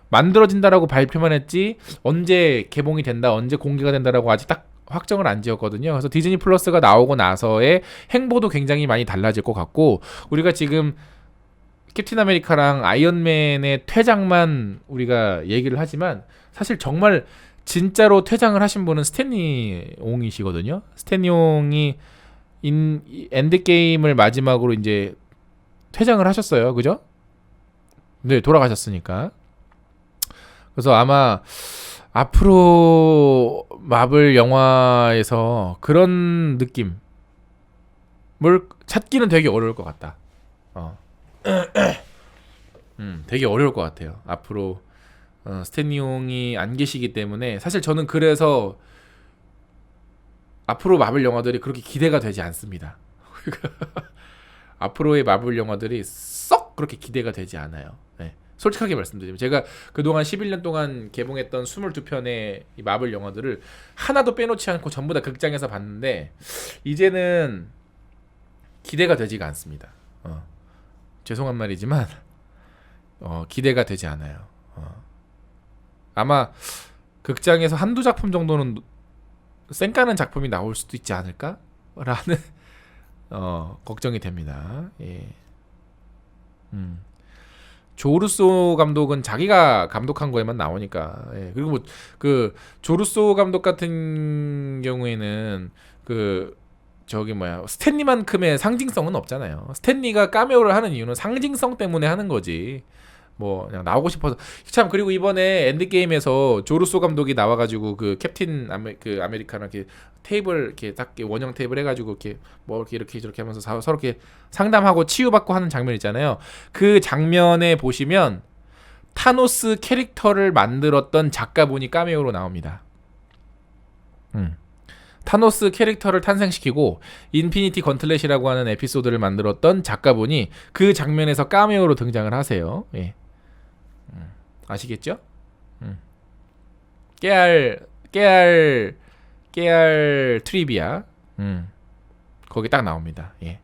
만들어진다라고 발표만 했지 언제 개봉이 된다 언제 공개가 된다라고 아직 딱 확정을 안 지었거든요. 그래서 디즈니 플러스가 나오고 나서의 행보도 굉장히 많이 달라질 것 같고 우리가 지금 캡틴 아메리카랑 아이언맨의 퇴장만 우리가 얘기를 하지만 사실 정말 진짜로 퇴장을 하신 분은 스탠리 옹이시거든요. 스탠리 옹이 엔드게임을 마지막으로 이제 퇴장을 하셨어요. 그죠? 네, 돌아가셨으니까. 그래서 아마 앞으로 마블 영화에서 그런 느낌을 찾기는 되게 어려울 것 같다. 되게 어려울 것 같아요. 앞으로 스탠리 용이 안 계시기 때문에 사실 저는 그래서 앞으로 마블 영화들이 그렇게 기대가 되지 않습니다. 앞으로의 마블 영화들이 썩 그렇게 기대가 되지 않아요. 네. 솔직하게 말씀드리면 제가 그동안 11년 동안 개봉했던 22편의 마블 영화들을 하나도 빼놓지 않고 전부 다 극장에서 봤는데 이제는 기대가 되지가 않습니다. 죄송한 말이지만 기대가 되지 않아요. 아마 극장에서 한두 작품 정도는 쌩까는 작품이 나올 수도 있지 않을까? 라는 걱정이 됩니다. 예. 조르소 감독은 자기가 감독한 거에만 나오니까. 예. 그리고 뭐 그 조르소 감독 같은 경우에는 그 저기 뭐야 스탠리만큼의 상징성은 없잖아요. 스탠리가 카메오를 하는 이유는 상징성 때문에 하는 거지. 뭐 그냥 나오고 싶어서 참. 그리고 이번에 엔드게임에서 조르소 감독이 나와가지고 그 캡틴 아메리카랑 이렇게 테이블 이렇게 딱 원형 테이블 해가지고 이렇게 뭐 이렇게 저렇게 하면서 서로 이렇게 상담하고 치유받고 하는 장면 있잖아요. 그 장면에 보시면 타노스 캐릭터를 만들었던 작가분이 카메오로 나옵니다. 타노스 캐릭터를 탄생시키고 인피니티 건틀렛이라고 하는 에피소드를 만들었던 작가분이 그 장면에서 카메오로 등장을 하세요. 예. 아시겠죠? 깨알 트리비아. 거기 딱 나옵니다. 예.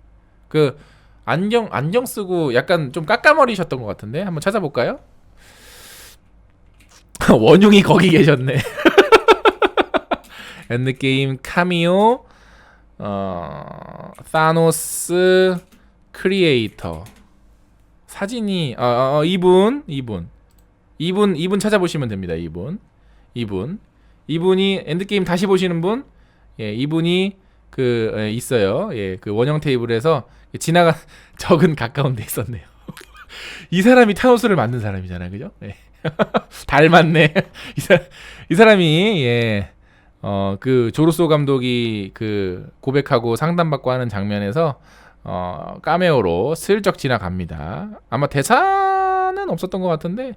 그 안경 쓰고 약간 좀 깎아머리셨던 것 같은데 한번 찾아볼까요? 원흉이 거기 계셨네. 엔드게임 카미오 타노스 크리에이터 사진이 이분 찾아보시면 됩니다. 이분이 엔드게임 다시 보시는 분, 예, 이분이 있어요. 예, 그 원형 테이블에서 지나가 적은 가까운 데 있었네요. 이 사람이 타노스를 만든 사람이잖아요, 그죠? 예. 닮았네. 이 사람이 예. 그 조르소 감독이 그 고백하고 상담받고 하는 장면에서 카메오로 슬쩍 지나갑니다. 아마 대사는 없었던 것 같은데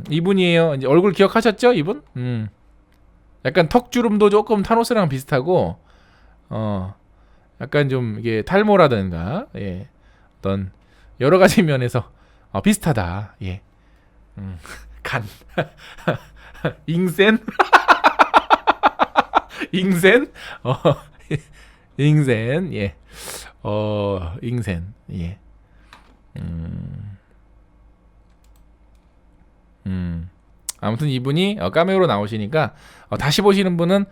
이분이에요. 이제 얼굴 기억하셨죠, 이분? 약간 턱주름도 조금 타노스랑 비슷하고 약간 좀 이게 탈모라든가 예, 어떤 여러 가지 면에서 비슷하다. 예. 간. 잉센? 잉센? 잉센. 예. 잉센. 예. 아무튼 이분이 카메오로 나오시니까 다시 보시는 분은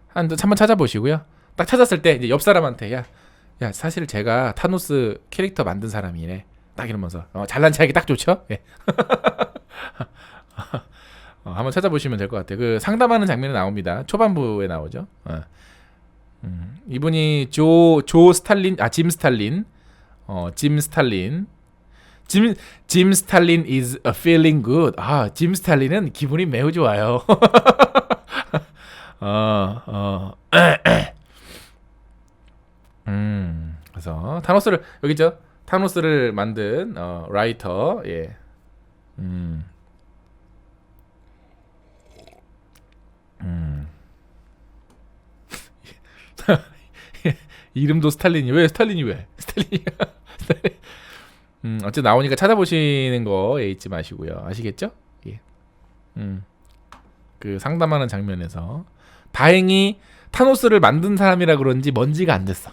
한번 찾아보시고요. 딱 찾았을 때 이제 옆 사람한테 야 사실 제가 타노스 캐릭터 만든 사람이래. 딱 이러면서 잘난 체하기 딱 좋죠. 예. 한번 찾아보시면 될 것 같아요. 그 상담하는 장면이 나옵니다. 초반부에 나오죠. 이분이 조 스탈린, 짐 스탈린, 짐 스탈린. 짐 스탈린 is feeling good. 짐 스탈린은 기분이 매우 좋아요. 그래서 타노스를 여기죠. 타노스를 만든 라이터. 예. 이름도 스탈린이 왜 스탈린이 왜 스탈린이 어쨌든 나오니까 찾아보시는 거에 잊지 마시고요. 아시겠죠? 예. 그 상담하는 장면에서 다행히 타노스를 만든 사람이라 그런지 먼지가 안 됐어.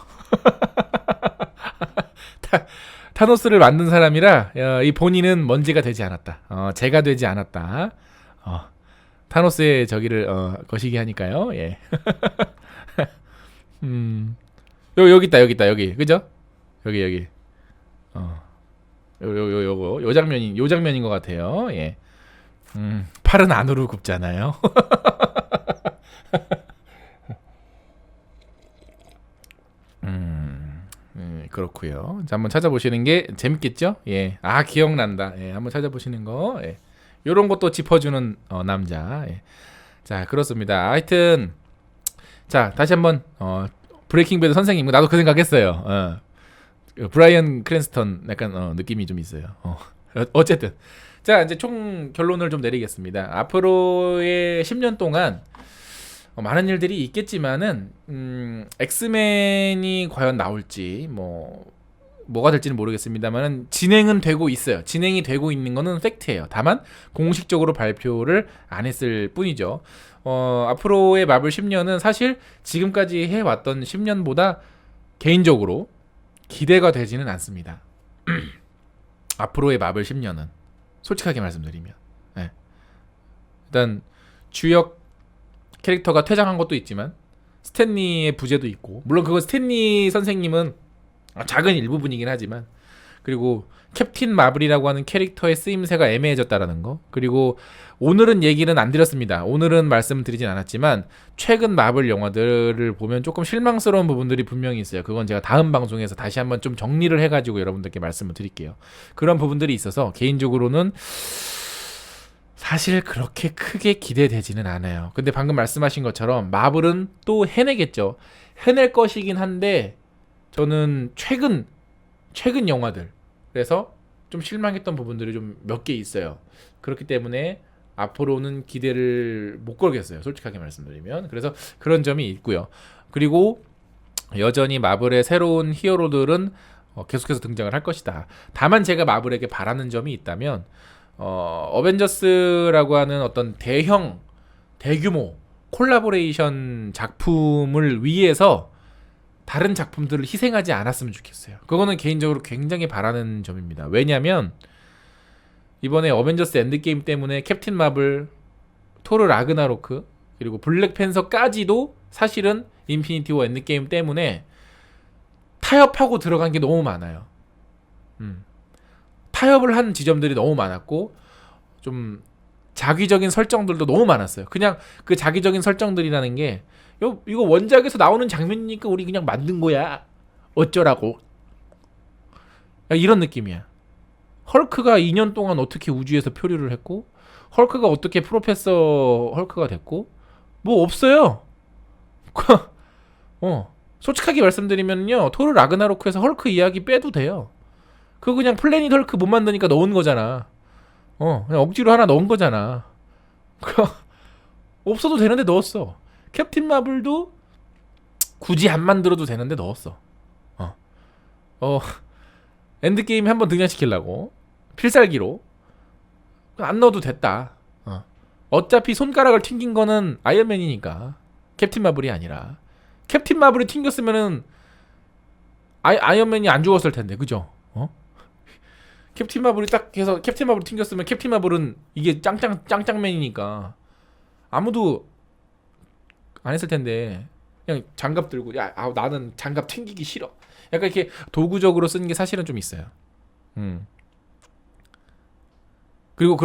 타노스를 만든 사람이라 이 본인은 먼지가 되지 않았다. 재가 되지 않았다. 타노스의 저기를 거시기 하니까요. 예. 여기 있다 여기 그죠? 여기 요 장면인 것 같아요. 예. 팔은 안으로 굽잖아요. 그렇고요. 자, 한번 찾아보시는 게 재밌겠죠? 예. 기억난다. 예, 한번 찾아보시는 거. 예. 요런 것도 짚어주는 남자. 예. 자, 그렇습니다. 하여튼 자, 다시 한번 브레이킹 배드 선생님, 나도 그 생각했어요. 브라이언 크랜스턴 약간 느낌이 좀 있어요. 어쨌든 자, 이제 총 결론을 좀 내리겠습니다. 앞으로의 10년 동안 많은 일들이 있겠지만은 엑스맨이 과연 나올지 뭐가 될지는 모르겠습니다만은 진행은 되고 있어요. 진행이 되고 있는 거는 팩트예요. 다만 공식적으로 발표를 안 했을 뿐이죠. 앞으로의 마블 10년은 사실 지금까지 해왔던 10년보다 개인적으로 기대가 되지는 않습니다. 앞으로의 마블 10년은 솔직하게 말씀드리면 일단 주역 캐릭터가 퇴장한 것도 있지만 스탠리의 부재도 있고, 물론 그건 스탠리 선생님은 작은 일부분이긴 하지만, 그리고 캡틴 마블이라고 하는 캐릭터의 쓰임새가 애매해졌다라는 거, 그리고 오늘은 얘기는 안 드렸습니다. 오늘은 말씀드리진 않았지만 최근 마블 영화들을 보면 조금 실망스러운 부분들이 분명히 있어요. 그건 제가 다음 방송에서 다시 한번 좀 정리를 해가지고 여러분들께 말씀을 드릴게요. 그런 부분들이 있어서 개인적으로는 사실 그렇게 크게 기대되지는 않아요. 근데 방금 말씀하신 것처럼 마블은 또 해내겠죠. 해낼 것이긴 한데 저는 최근 영화들 그래서 좀 실망했던 부분들이 좀 몇 개 있어요. 그렇기 때문에 앞으로는 기대를 못 걸겠어요. 솔직하게 말씀드리면. 그래서 그런 점이 있고요. 그리고 여전히 마블의 새로운 히어로들은 계속해서 등장을 할 것이다. 다만 제가 마블에게 바라는 점이 있다면 어벤져스라고 하는 어떤 대규모 콜라보레이션 작품을 위해서 다른 작품들을 희생하지 않았으면 좋겠어요. 그거는 개인적으로 굉장히 바라는 점입니다. 왜냐면 이번에 어벤져스 엔드게임 때문에 캡틴 마블, 토르 라그나로크, 그리고 블랙팬서까지도 사실은 인피니티 워 엔드게임 때문에 타협하고 들어간 게 너무 많아요. 타협을 한 지점들이 너무 많았고 좀 자기적인 설정들도 너무 많았어요. 그냥 그 자기적인 설정들이라는 게 이거 원작에서 나오는 장면이니까 우리 그냥 만든 거야. 어쩌라고. 이런 느낌이야. 헐크가 2년 동안 어떻게 우주에서 표류를 했고, 헐크가 어떻게 프로페서 헐크가 됐고, 뭐 없어요. 솔직하게 말씀드리면요, 토르 라그나로크에서 헐크 이야기 빼도 돼요. 그거 그냥 플래닛 헐크 못 만드니까 넣은 거잖아. 그냥 억지로 하나 넣은 거잖아. 없어도 되는데 넣었어. 캡틴 마블도 굳이 안 만들어도 되는데 넣었어. 엔드게임에 한번 등장시키려고. 필살기로 안 넣어도 됐다. 어차피 손가락을 튕긴 거는 아이언맨이니까 캡틴 마블이 아니라 캡틴 마블이 튕겼으면은 아이언맨이 안 죽었을 텐데 그죠? 캡틴 마블이 딱 해서 캡틴 마블이 튕겼으면 캡틴 마블은 이게 짱짱맨이니까 아무도 안 했을 텐데 그냥 장갑 들고 나는 장갑 튕기기 싫어. 약간 이렇게 도구적으로 쓰는 게 사실은 좀 있어요. 그리고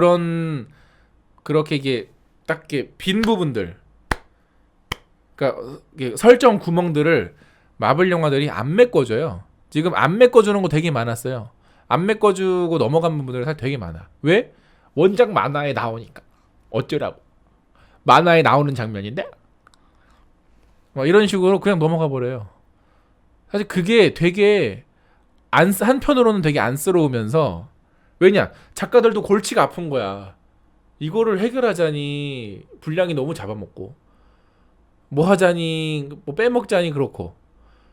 그렇게 이게 딱 이렇게 빈 부분들, 그러니까 설정 구멍들을 마블 영화들이 안 메꿔줘요. 지금 안 메꿔주는 거 되게 많았어요. 안 메꿔주고 넘어간 부분들 사실 되게 많아. 왜? 원작 만화에 나오니까. 어쩌라고. 만화에 나오는 장면인데? 막 이런 식으로 그냥 넘어가 버려요. 사실 그게 되게 한편으로는 되게 안쓰러우면서, 왜냐? 작가들도 골치가 아픈 거야. 이거를 해결하자니 분량이 너무 잡아먹고 뭐 하자니 뭐 빼먹자니 그렇고,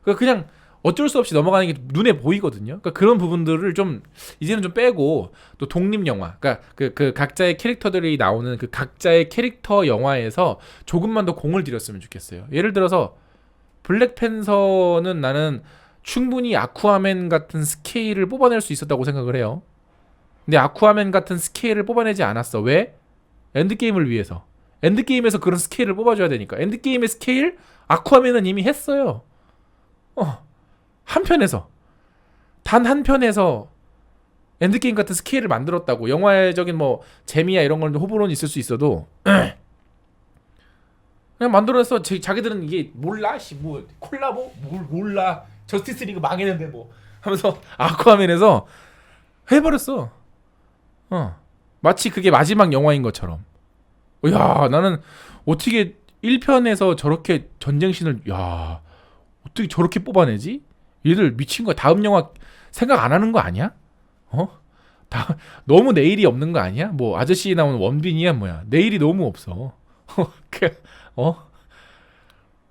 그러니까 그냥 어쩔 수 없이 넘어가는 게 눈에 보이거든요. 그러니까 그런 부분들을 좀 이제는 좀 빼고, 또 독립 영화, 그러니까 그 각자의 캐릭터들이 나오는 그 각자의 캐릭터 영화에서 조금만 더 공을 들였으면 좋겠어요. 예를 들어서 블랙팬서는 나는 충분히 아쿠아맨 같은 스케일을 뽑아낼 수 있었다고 생각을 해요. 근데 아쿠아맨 같은 스케일을 뽑아내지 않았어. 왜? 엔드게임을 위해서. 엔드게임에서 그런 스케일을 뽑아줘야 되니까. 엔드게임의 스케일 아쿠아맨은 이미 했어요. 한편에서, 단 한편에서 엔드게임 같은 스케일을 만들었다고. 영화적인 뭐 재미야 이런 건 호불호는 있을 수 있어도 그냥 만들어서 자기들은 이게 몰라 뭐 콜라보 뭘 몰라, 저스티스 리그 망했는데 뭐 하면서 아쿠아맨에서 해버렸어. 마치 그게 마지막 영화인 것처럼. 야, 나는 어떻게 1편에서 저렇게 전쟁신을, 야, 어떻게 저렇게 뽑아내지? 얘들 미친 거야. 다음 영화 생각 안 하는 거 아니야? 너무 내일이 없는 거 아니야? 뭐 아저씨 나오는 원빈이야 뭐야? 내일이 너무 없어.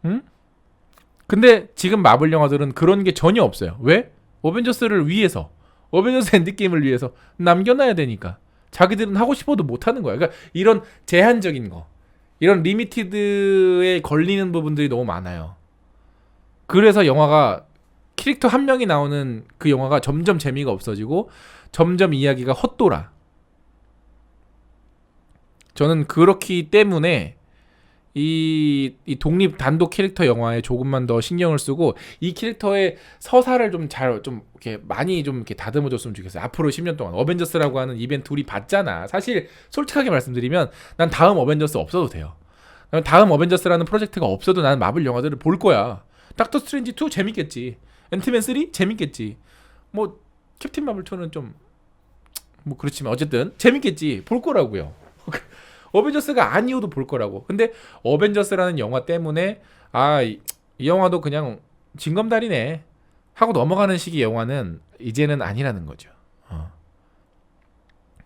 응? 근데 지금 마블 영화들은 그런 게 전혀 없어요. 왜? 어벤져스를 위해서, 어벤져스 엔드게임을 위해서 남겨놔야 되니까. 자기들은 하고 싶어도 못 하는 거야. 그러니까 이런 제한적인 거, 이런 리미티드에 걸리는 부분들이 너무 많아요. 그래서 영화가, 캐릭터 한 명이 나오는 그 영화가 점점 재미가 없어지고 점점 이야기가 헛돌아. 저는 그렇기 때문에 이 독립 단독 캐릭터 영화에 조금만 더 신경을 쓰고 이 캐릭터의 서사를 좀 이렇게 많이 좀 이렇게 다듬어줬으면 좋겠어요. 앞으로 10년 동안 어벤져스라고 하는 이벤트 우리 봤잖아. 사실 솔직하게 말씀드리면 난 다음 어벤져스 없어도 돼요. 다음 어벤져스라는 프로젝트가 없어도 나는 마블 영화들을 볼 거야. 닥터 스트레인지 2 재밌겠지. 앤트맨 3 재밌겠지. 뭐 캡틴 마블 2는 좀 뭐 그렇지만 어쨌든 재밌겠지. 볼 거라고요. 어벤져스가 아니어도 볼 거라고. 근데 어벤져스라는 영화 때문에 이 영화도 그냥 징검다리네 하고 넘어가는 식의 영화는 이제는 아니라는 거죠.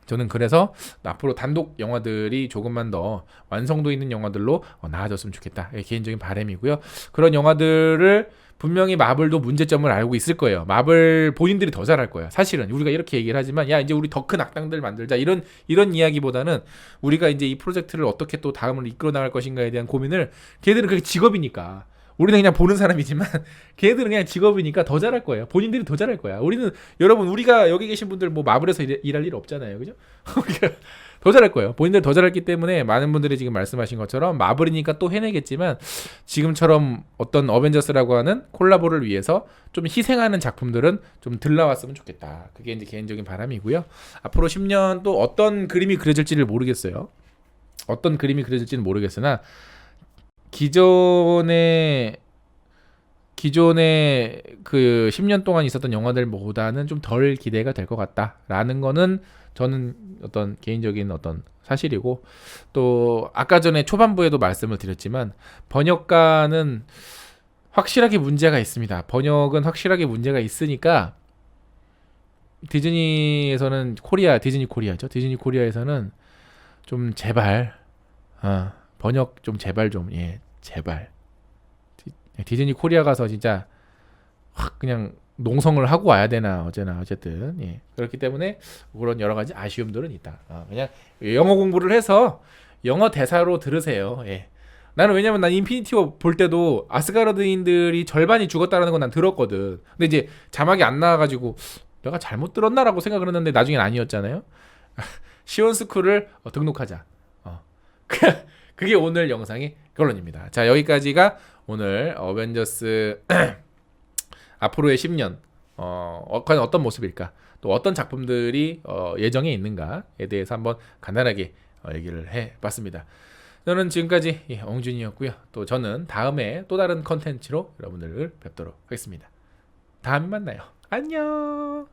저는 그래서 앞으로 단독 영화들이 조금만 더 완성도 있는 영화들로 나아졌으면 좋겠다. 개인적인 바람이고요. 그런 영화들을 분명히 마블도 문제점을 알고 있을 거예요. 마블 본인들이 더 잘할 거예요. 사실은 우리가 이렇게 얘기를 하지만, 야 이제 우리 더 큰 악당들 만들자, 이런 이야기보다는 우리가 이제 이 프로젝트를 어떻게 또 다음을 이끌어 나갈 것인가에 대한 고민을, 걔들은 그게 직업이니까, 우리는 그냥 보는 사람이지만 걔들은 그냥 직업이니까 더 잘할 거예요. 본인들이 더 잘할 거야. 여러분 우리가 여기 계신 분들 뭐 마블에서 일할 일 없잖아요, 그죠? 더 잘할 거예요. 본인들 더 잘했기 때문에 많은 분들이 지금 말씀하신 것처럼 마블이니까 또 해내겠지만, 지금처럼 어떤 어벤져스라고 하는 콜라보를 위해서 좀 희생하는 작품들은 좀 덜 나왔으면 좋겠다. 그게 이제 개인적인 바람이고요. 앞으로 10년 또 어떤 그림이 그려질지를 모르겠어요. 어떤 그림이 그려질지는 모르겠으나 기존에 그 10년 동안 있었던 영화들보다는 좀 덜 기대가 될 것 같다라는 거는 저는 어떤 개인적인 어떤 사실이고, 또 아까 전에 초반부에도 말씀을 드렸지만 번역가는 확실하게 문제가 있습니다. 번역은 확실하게 문제가 있으니까 디즈니에서는 디즈니 코리아죠. 디즈니 코리아에서는 좀 제발 번역 좀 제발 제발 디즈니 코리아 가서 진짜 확 그냥 농성을 하고 와야 되나 어제나 어쨌든 예. 그렇기 때문에 그런 여러 가지 아쉬움들은 있다. 그냥 영어 공부를 해서 영어 대사로 들으세요. 예. 나는 왜냐면 난 인피니티 워 볼 때도 아스가르드인들이 절반이 죽었다라는 건 난 들었거든. 근데 이제 자막이 안 나와가지고 내가 잘못 들었나라고 생각을 했는데 나중엔 아니었잖아요. 시온스쿨을 등록하자. 그게 오늘 영상의 결론입니다. 자, 여기까지가 오늘 어벤져스 앞으로의 10년 과연 어떤 모습일까, 또 어떤 작품들이 예정에 있는가에 대해서 한번 간단하게 얘기를 해봤습니다. 저는 지금까지 엉준이었고요. 또 저는 다음에 또 다른 컨텐츠로 여러분들을 뵙도록 하겠습니다. 다음에 만나요. 안녕.